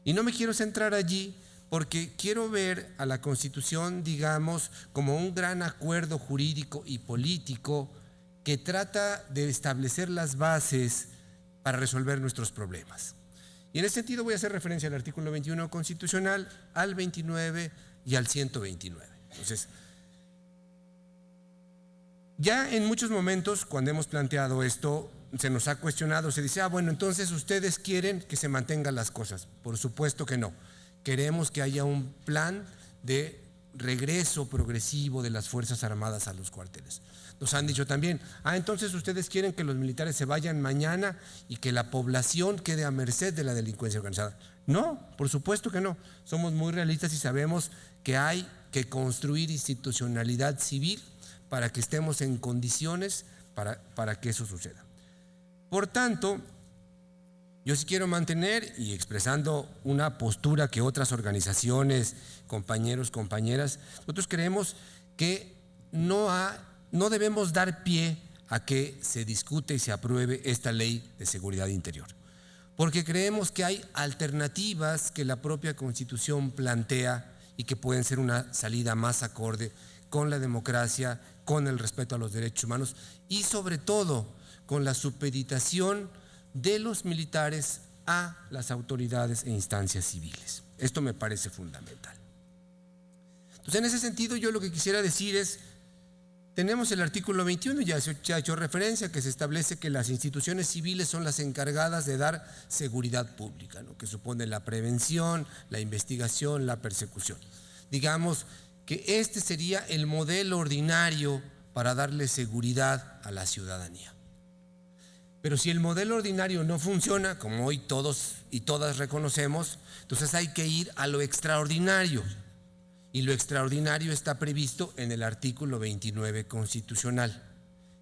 Y no me quiero centrar allí porque quiero ver a la Constitución, digamos, como un gran acuerdo jurídico y político que trata de establecer las bases para resolver nuestros problemas. Y en ese sentido voy a hacer referencia al artículo 21 constitucional, al 29 y al 129. Entonces, ya en muchos momentos, cuando hemos planteado esto, se nos ha cuestionado, se dice: bueno, entonces ustedes quieren que se mantengan las cosas. Por supuesto que no. Queremos que haya un plan de regreso progresivo de las Fuerzas Armadas a los cuarteles. Nos han dicho también: entonces ustedes quieren que los militares se vayan mañana y que la población quede a merced de la delincuencia organizada. No, por supuesto que no. Somos muy realistas y sabemos que hay que construir institucionalidad civil para que estemos en condiciones para que eso suceda. Por tanto, Yo sí quiero mantener y expresando una postura que otras organizaciones, compañeros, compañeras, nosotros creemos que no debemos dar pie a que se discute y se apruebe esta ley de seguridad interior, porque creemos que hay alternativas que la propia Constitución plantea y que pueden ser una salida más acorde con la democracia, con el respeto a los derechos humanos y sobre todo con la supeditación de los militares a las autoridades e instancias civiles. Esto me parece fundamental. Entonces, en ese sentido, yo lo que quisiera decir es, tenemos el artículo 21, ya se ha hecho referencia, que se establece que las instituciones civiles son las encargadas de dar seguridad pública, ¿no?, que supone la prevención, la investigación, la persecución. Digamos que este sería el modelo ordinario para darle seguridad a la ciudadanía. Pero si el modelo ordinario no funciona, como hoy todos y todas reconocemos, entonces hay que ir a lo extraordinario. Y lo extraordinario está previsto en el artículo 29 constitucional,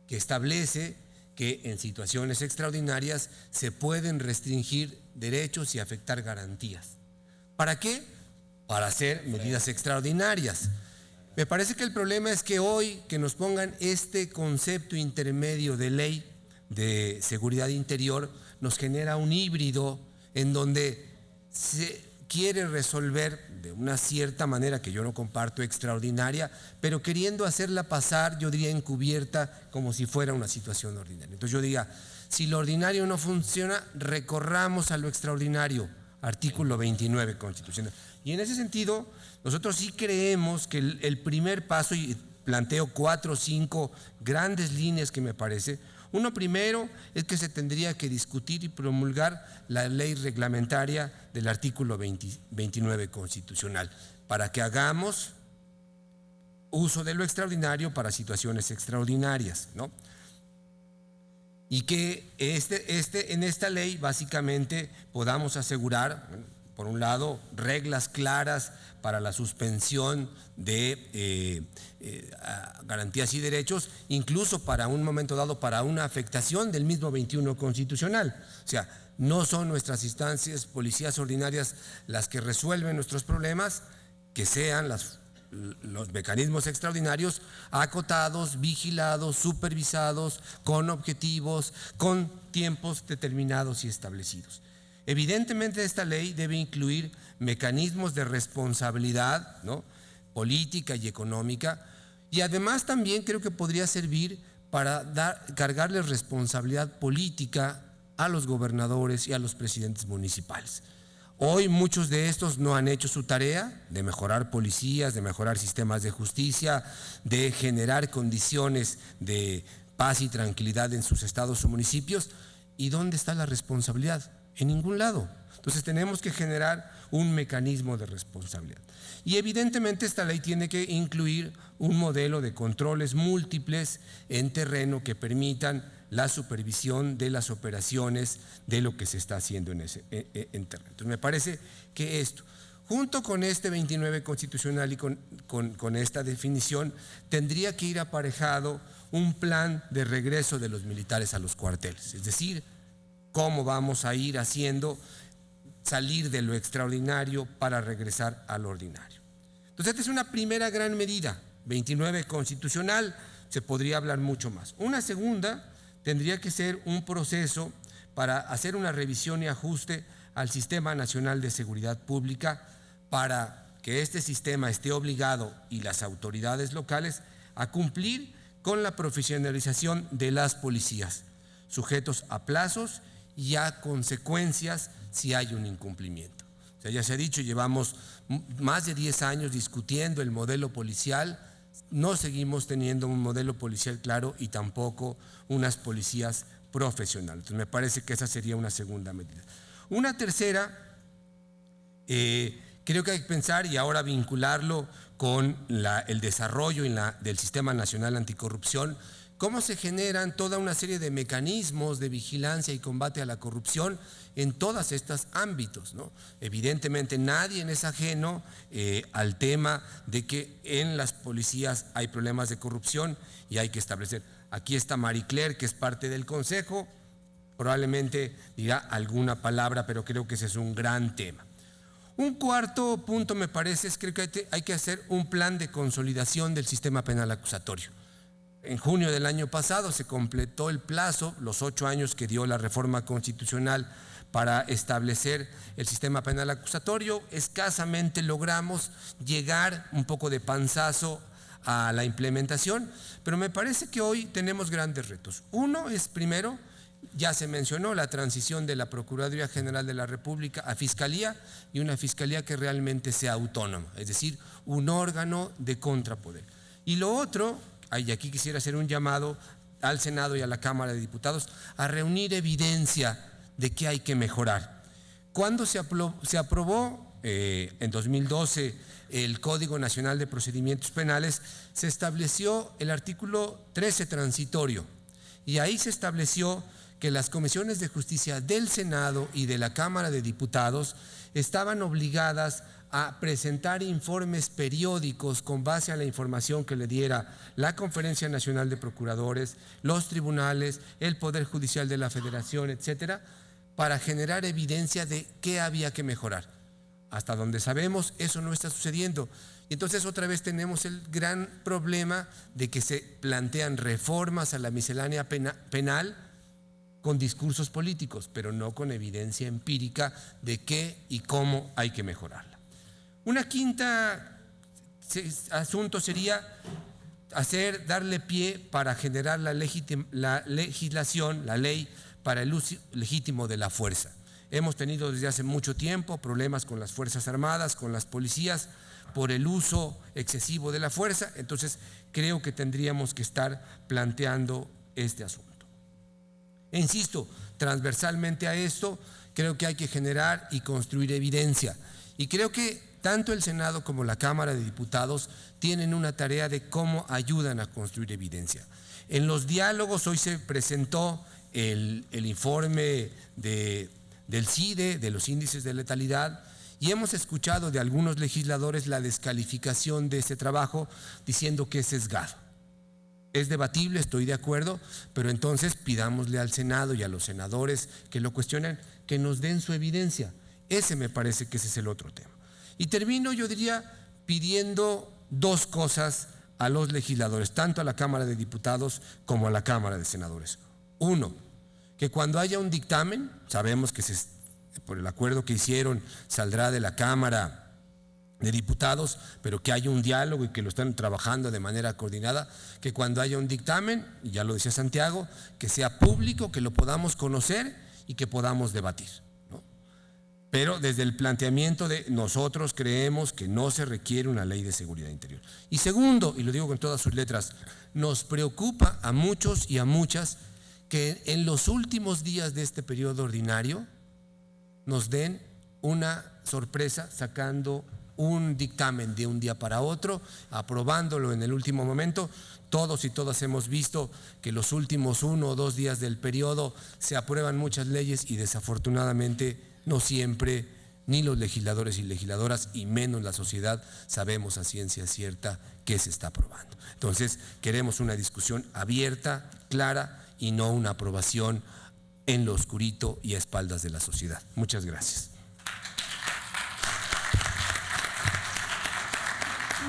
que establece que en situaciones extraordinarias se pueden restringir derechos y afectar garantías. ¿Para qué? Para hacer medidas extraordinarias. Me parece que el problema es que hoy que nos pongan este concepto intermedio de ley de seguridad interior nos genera un híbrido en donde se quiere resolver de una cierta manera que yo no comparto, extraordinaria, pero queriendo hacerla pasar, yo diría, encubierta, como si fuera una situación ordinaria. Entonces yo diría, si lo ordinario no funciona, recorramos a lo extraordinario, artículo 29 constitucional. Y en ese sentido, nosotros sí creemos que el primer paso, y planteo 4 o 5 grandes líneas que me parece. Uno primero es que se tendría que discutir y promulgar la ley reglamentaria del artículo 29 constitucional para que hagamos uso de lo extraordinario para situaciones extraordinarias, ¿no? Y que en esta ley básicamente podamos asegurar, por un lado, reglas claras para la suspensión de garantías y derechos, incluso para un momento dado, para una afectación del mismo 21 constitucional. O sea, no son nuestras instancias, policías ordinarias, las que resuelven nuestros problemas, que sean los mecanismos extraordinarios acotados, vigilados, supervisados, con objetivos, con tiempos determinados y establecidos. Evidentemente esta ley debe incluir mecanismos de responsabilidad, ¿no?, política y económica, y además también creo que podría servir para cargarle responsabilidad política a los gobernadores y a los presidentes municipales. Hoy muchos de estos no han hecho su tarea de mejorar policías, de mejorar sistemas de justicia, de generar condiciones de paz y tranquilidad en sus estados o municipios. ¿Y dónde está la responsabilidad? En ningún lado. Entonces tenemos que generar un mecanismo de responsabilidad. Y evidentemente esta ley tiene que incluir un modelo de controles múltiples en terreno que permitan la supervisión de las operaciones de lo que se está haciendo en terreno. Entonces me parece que esto, junto con este 29 constitucional y con esta definición, tendría que ir aparejado un plan de regreso de los militares a los cuarteles, es decir, cómo vamos a ir haciendo salir de lo extraordinario para regresar a lo ordinario. Entonces, esta es una primera gran medida, 29 constitucional, se podría hablar mucho más. Una segunda tendría que ser un proceso para hacer una revisión y ajuste al Sistema Nacional de Seguridad Pública para que este sistema esté obligado y las autoridades locales a cumplir con la profesionalización de las policías, sujetos a plazos y a consecuencias si hay un incumplimiento. O sea, ya se ha dicho, llevamos más de 10 años discutiendo el modelo policial, no seguimos teniendo un modelo policial claro y tampoco unas policías profesionales. Entonces me parece que esa sería una segunda medida. Una tercera, creo que hay que pensar y ahora vincularlo con el desarrollo del Sistema Nacional Anticorrupción, cómo se generan toda una serie de mecanismos de vigilancia y combate a la corrupción en todos estos ámbitos, ¿no? Evidentemente nadie es ajeno al tema de que en las policías hay problemas de corrupción y hay que establecer. Aquí está Marie Claire, que es parte del Consejo, probablemente dirá alguna palabra, pero creo que ese es un gran tema. Un cuarto punto me parece es que hay que hacer un plan de consolidación del sistema penal acusatorio. En junio del año pasado se completó el plazo, los 8 años que dio la reforma constitucional para establecer el sistema penal acusatorio. Escasamente logramos llegar un poco de panzazo a la implementación, pero me parece que hoy tenemos grandes retos. Uno es, primero, ya se mencionó, la transición de la Procuraduría General de la República a Fiscalía, y una Fiscalía que realmente sea autónoma, es decir, un órgano de contrapoder. Y lo otro, y aquí quisiera hacer un llamado al Senado y a la Cámara de Diputados a reunir evidencia de qué hay que mejorar. Cuando se aprobó en 2012 el Código Nacional de Procedimientos Penales, se estableció el artículo 13 transitorio, y ahí se estableció que las comisiones de justicia del Senado y de la Cámara de Diputados estaban obligadas a presentar informes periódicos con base a la información que le diera la Conferencia Nacional de Procuradores, los tribunales, el Poder Judicial de la Federación, etcétera, para generar evidencia de qué había que mejorar. Hasta donde sabemos, eso no está sucediendo. Y entonces otra vez tenemos el gran problema de que se plantean reformas a la miscelánea penal con discursos políticos, pero no con evidencia empírica de qué y cómo hay que mejorarla. Una quinta asunto sería darle pie para generar la legislación, la ley para el uso legítimo de la fuerza. Hemos tenido desde hace mucho tiempo problemas con las Fuerzas Armadas, con las policías, por el uso excesivo de la fuerza. Entonces creo que tendríamos que estar planteando este asunto. E insisto, transversalmente a esto, creo que hay que generar y construir evidencia. Y creo que tanto el Senado como la Cámara de Diputados tienen una tarea de cómo ayudan a construir evidencia. En los diálogos hoy se presentó el informe del CIDE, de los índices de letalidad, y hemos escuchado de algunos legisladores la descalificación de ese trabajo diciendo que es sesgado. Es debatible, estoy de acuerdo, pero entonces pidámosle al Senado y a los senadores que lo cuestionen, que nos den su evidencia. Ese me parece que ese es el otro tema. Y termino, yo diría, pidiendo dos cosas a los legisladores, tanto a la Cámara de Diputados como a la Cámara de Senadores. Uno, que cuando haya un dictamen, sabemos que por el acuerdo que hicieron saldrá de la Cámara de Diputados, pero que haya un diálogo y que lo están trabajando de manera coordinada, que cuando haya un dictamen, y ya lo decía Santiago, que sea público, que lo podamos conocer y que podamos debatir, ¿no? Pero desde el planteamiento de nosotros creemos que no se requiere una ley de seguridad interior. Y segundo, y lo digo con todas sus letras, nos preocupa a muchos y a muchas que en los últimos días de este periodo ordinario nos den una sorpresa sacando un dictamen de un día para otro, aprobándolo en el último momento. Todos y todas hemos visto que los últimos 1 o 2 días del periodo se aprueban muchas leyes y desafortunadamente no siempre ni los legisladores y legisladoras y menos la sociedad sabemos a ciencia cierta qué se está aprobando. Entonces queremos una discusión abierta, clara y no una aprobación en lo oscurito y a espaldas de la sociedad. Muchas gracias.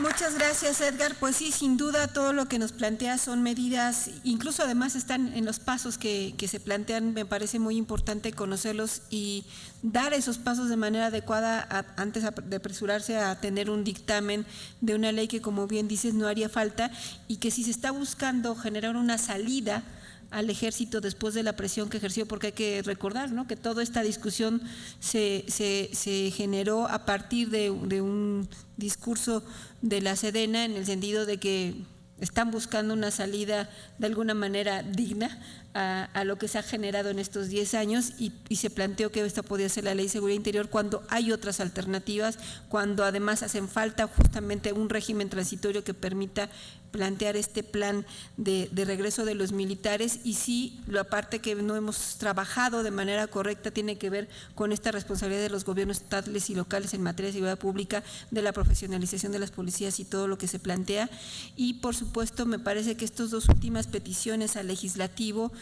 Muchas gracias, Edgar. Pues sí, sin duda todo lo que nos plantea son medidas, incluso además están en los pasos que se plantean. Me parece muy importante conocerlos y dar esos pasos de manera adecuada antes de apresurarse a tener un dictamen de una ley que, como bien dices, no haría falta, y que si se está buscando generar una salida al ejército después de la presión que ejerció, porque hay que recordar, ¿no?, que toda esta discusión se generó a partir de un discurso de la Sedena, en el sentido de que están buscando una salida de alguna manera digna a lo que se ha generado en estos 10 años y se planteó que esta podía ser la Ley de Seguridad Interior cuando hay otras alternativas, cuando además hacen falta justamente un régimen transitorio que permita plantear este plan de regreso de los militares. Y sí, la parte que no hemos trabajado de manera correcta tiene que ver con esta responsabilidad de los gobiernos estatales y locales en materia de seguridad pública, de la profesionalización de las policías y todo lo que se plantea. Y por supuesto me parece que estas dos últimas peticiones al legislativo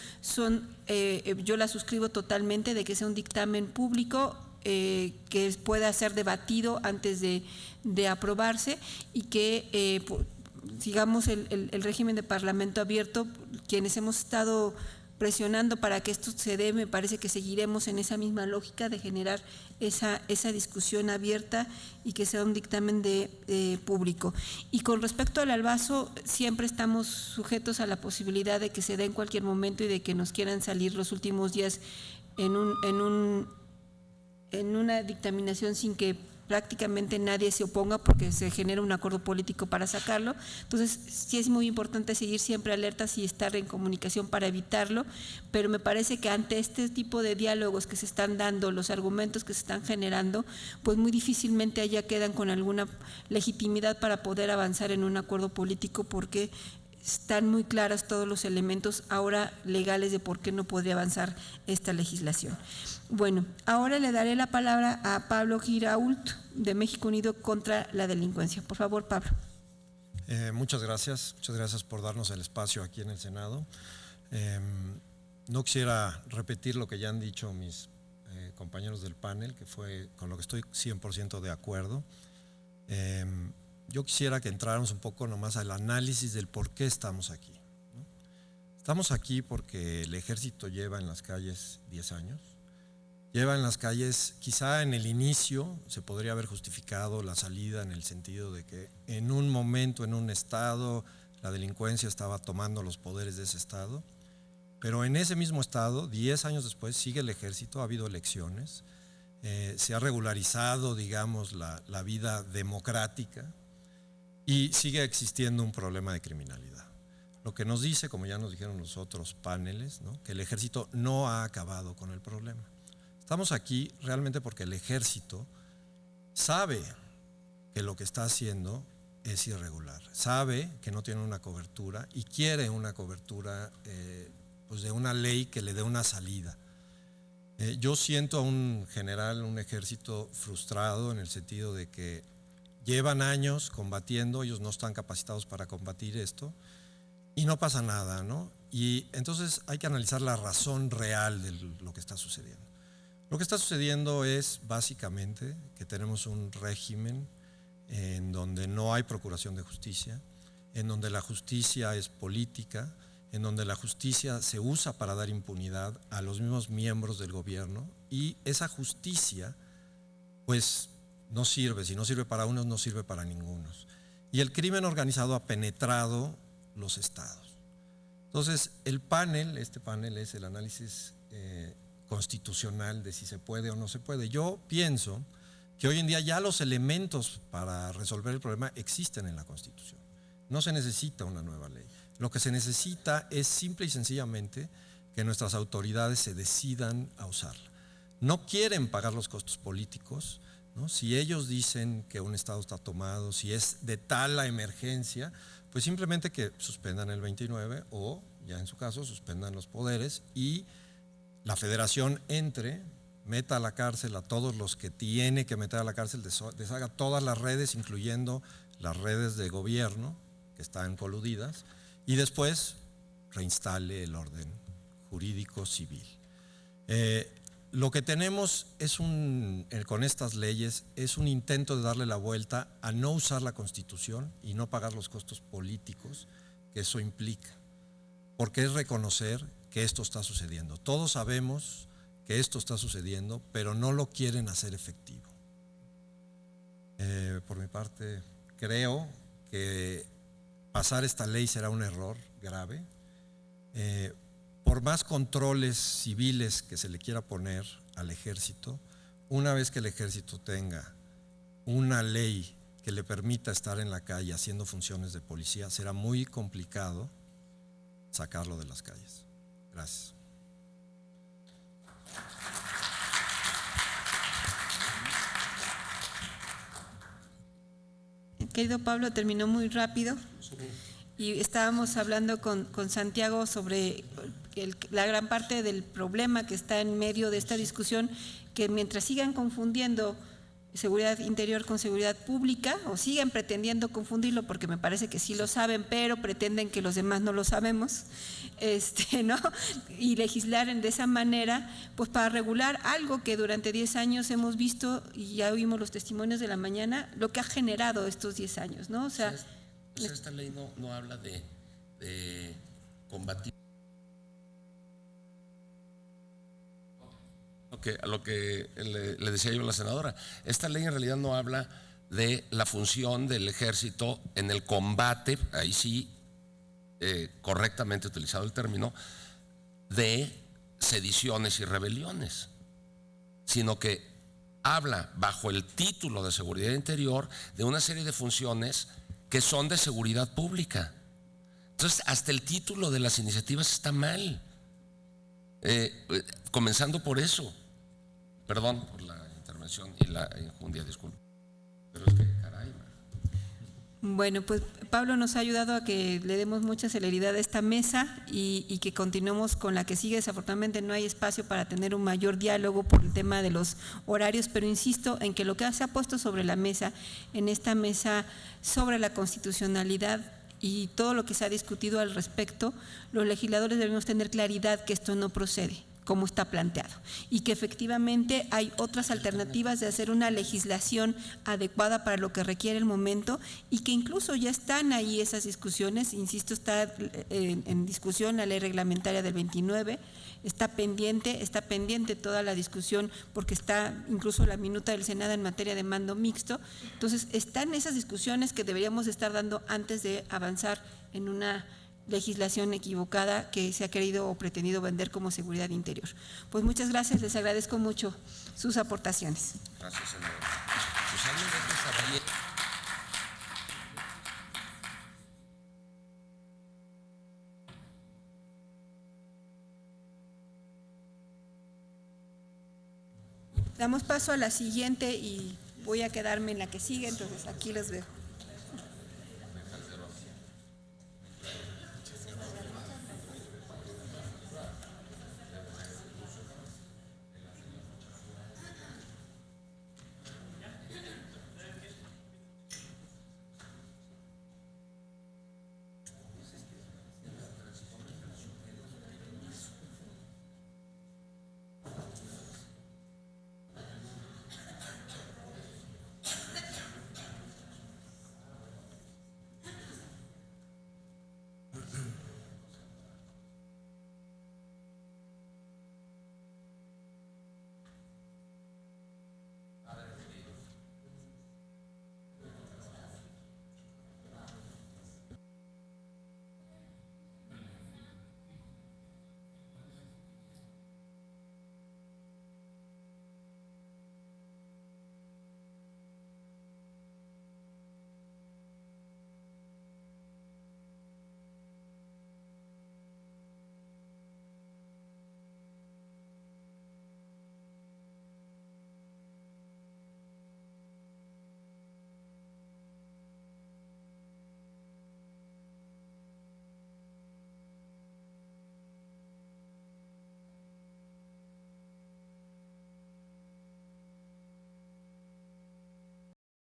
yo la suscribo totalmente, de que sea un dictamen público que pueda ser debatido antes de aprobarse, y que sigamos el régimen de parlamento abierto. Quienes hemos estado presionando para que esto se dé, me parece que seguiremos en esa misma lógica de generar esa discusión abierta y que sea un dictamen público. Y con respecto al Albazo, siempre estamos sujetos a la posibilidad de que se dé en cualquier momento y de que nos quieran salir los últimos días en una dictaminación sin que prácticamente nadie se oponga, porque se genera un acuerdo político para sacarlo. Entonces, sí es muy importante seguir siempre alertas y estar en comunicación para evitarlo, pero me parece que ante este tipo de diálogos que se están dando, los argumentos que se están generando, pues muy difícilmente allá quedan con alguna legitimidad para poder avanzar en un acuerdo político, porque están muy claros todos los elementos ahora legales de por qué no podría avanzar esta legislación. Bueno, ahora le daré la palabra a Pablo Girault, de México Unido contra la Delincuencia. Por favor, Pablo. Muchas gracias por darnos el espacio aquí en el Senado. No quisiera repetir lo que ya han dicho mis compañeros del panel, que fue con lo que estoy 100% de acuerdo. Yo quisiera que entráramos un poco nomás al análisis del por qué estamos aquí, ¿no? Estamos aquí porque el ejército lleva en las calles 10 años. Lleva en las calles, quizá en el inicio se podría haber justificado la salida en el sentido de que en un momento, en un estado, la delincuencia estaba tomando los poderes de ese estado, pero en ese mismo estado, 10 años después, sigue el ejército, ha habido elecciones, se ha regularizado, digamos, la vida democrática, y sigue existiendo un problema de criminalidad. Lo que nos dice, como ya nos dijeron los otros paneles, ¿no?, que el ejército no ha acabado con el problema. Estamos aquí realmente porque el ejército sabe que lo que está haciendo es irregular, sabe que no tiene una cobertura y quiere una cobertura pues de una ley que le dé una salida. Yo siento a un general, un ejército frustrado en el sentido de que llevan años combatiendo, ellos no están capacitados para combatir esto y no pasa nada, ¿no? Y entonces hay que analizar la razón real de lo que está sucediendo. Lo que está sucediendo es básicamente que tenemos un régimen en donde no hay procuración de justicia, en donde la justicia es política, en donde la justicia se usa para dar impunidad a los mismos miembros del gobierno, y esa justicia pues no sirve, si no sirve para unos, no sirve para ningunos. Y el crimen organizado ha penetrado los estados. Entonces, este panel es el análisis constitucional de si se puede o no se puede. Yo pienso que hoy en día ya los elementos para resolver el problema existen en la Constitución. No se necesita una nueva ley. Lo que se necesita es simple y sencillamente que nuestras autoridades se decidan a usarla. No quieren pagar los costos políticos, ¿no? Si ellos dicen que un estado está tomado, si es de tal la emergencia, pues simplemente que suspendan el 29 o, ya en su caso, suspendan los poderes y la federación meta a la cárcel a todos los que tiene que meter a la cárcel, deshaga todas las redes, incluyendo las redes de gobierno que están coludidas, y después reinstale el orden jurídico civil. Lo que tenemos es con estas leyes es un intento de darle la vuelta a no usar la Constitución y no pagar los costos políticos que eso implica, porque es reconocer que esto está sucediendo. Todos sabemos que esto está sucediendo, pero no lo quieren hacer efectivo. Por mi parte, creo que pasar esta ley será un error grave. Por más controles civiles que se le quiera poner al ejército, una vez que el ejército tenga una ley que le permita estar en la calle haciendo funciones de policía, será muy complicado sacarlo de las calles. Gracias. Querido Pablo, terminó muy rápido y estábamos hablando con Santiago sobre la gran parte del problema que está en medio de esta discusión, que mientras sigan confundiendo seguridad interior con seguridad pública, o siguen pretendiendo confundirlo porque me parece que sí lo saben, pero pretenden que los demás no lo sabemos, ¿no? Y legislar de esa manera, pues para regular algo que durante 10 años hemos visto, y ya oímos los testimonios de la mañana, lo que ha generado estos 10 años, ¿no? O sea, esta ley no habla de combatir. A lo que le decía yo a la senadora, esta ley en realidad no habla de la función del ejército en el combate, ahí sí, correctamente utilizado el término, de sediciones y rebeliones, sino que habla bajo el título de seguridad interior de una serie de funciones que son de seguridad pública. Entonces, hasta el título de las iniciativas está mal, comenzando por eso. Perdón por la intervención y la injundia, disculpe. Pero es que, caray. Bueno, pues Pablo nos ha ayudado a que le demos mucha celeridad a esta mesa y que continuemos con la que sigue. Desafortunadamente no hay espacio para tener un mayor diálogo por el tema de los horarios, pero insisto en que lo que se ha puesto sobre la mesa, en esta mesa sobre la constitucionalidad y todo lo que se ha discutido al respecto, los legisladores debemos tener claridad que esto no procede como está planteado y que efectivamente hay otras alternativas de hacer una legislación adecuada para lo que requiere el momento y que incluso ya están ahí esas discusiones. Insisto, está en discusión la ley reglamentaria del 29, está pendiente toda la discusión porque está incluso la minuta del Senado en materia de mando mixto. Entonces están esas discusiones que deberíamos estar dando antes de avanzar en una legislación equivocada que se ha querido o pretendido vender como seguridad interior. Pues muchas gracias, les agradezco mucho sus aportaciones. Gracias, senadora. Damos paso a la siguiente y voy a quedarme en la que sigue, entonces aquí los veo.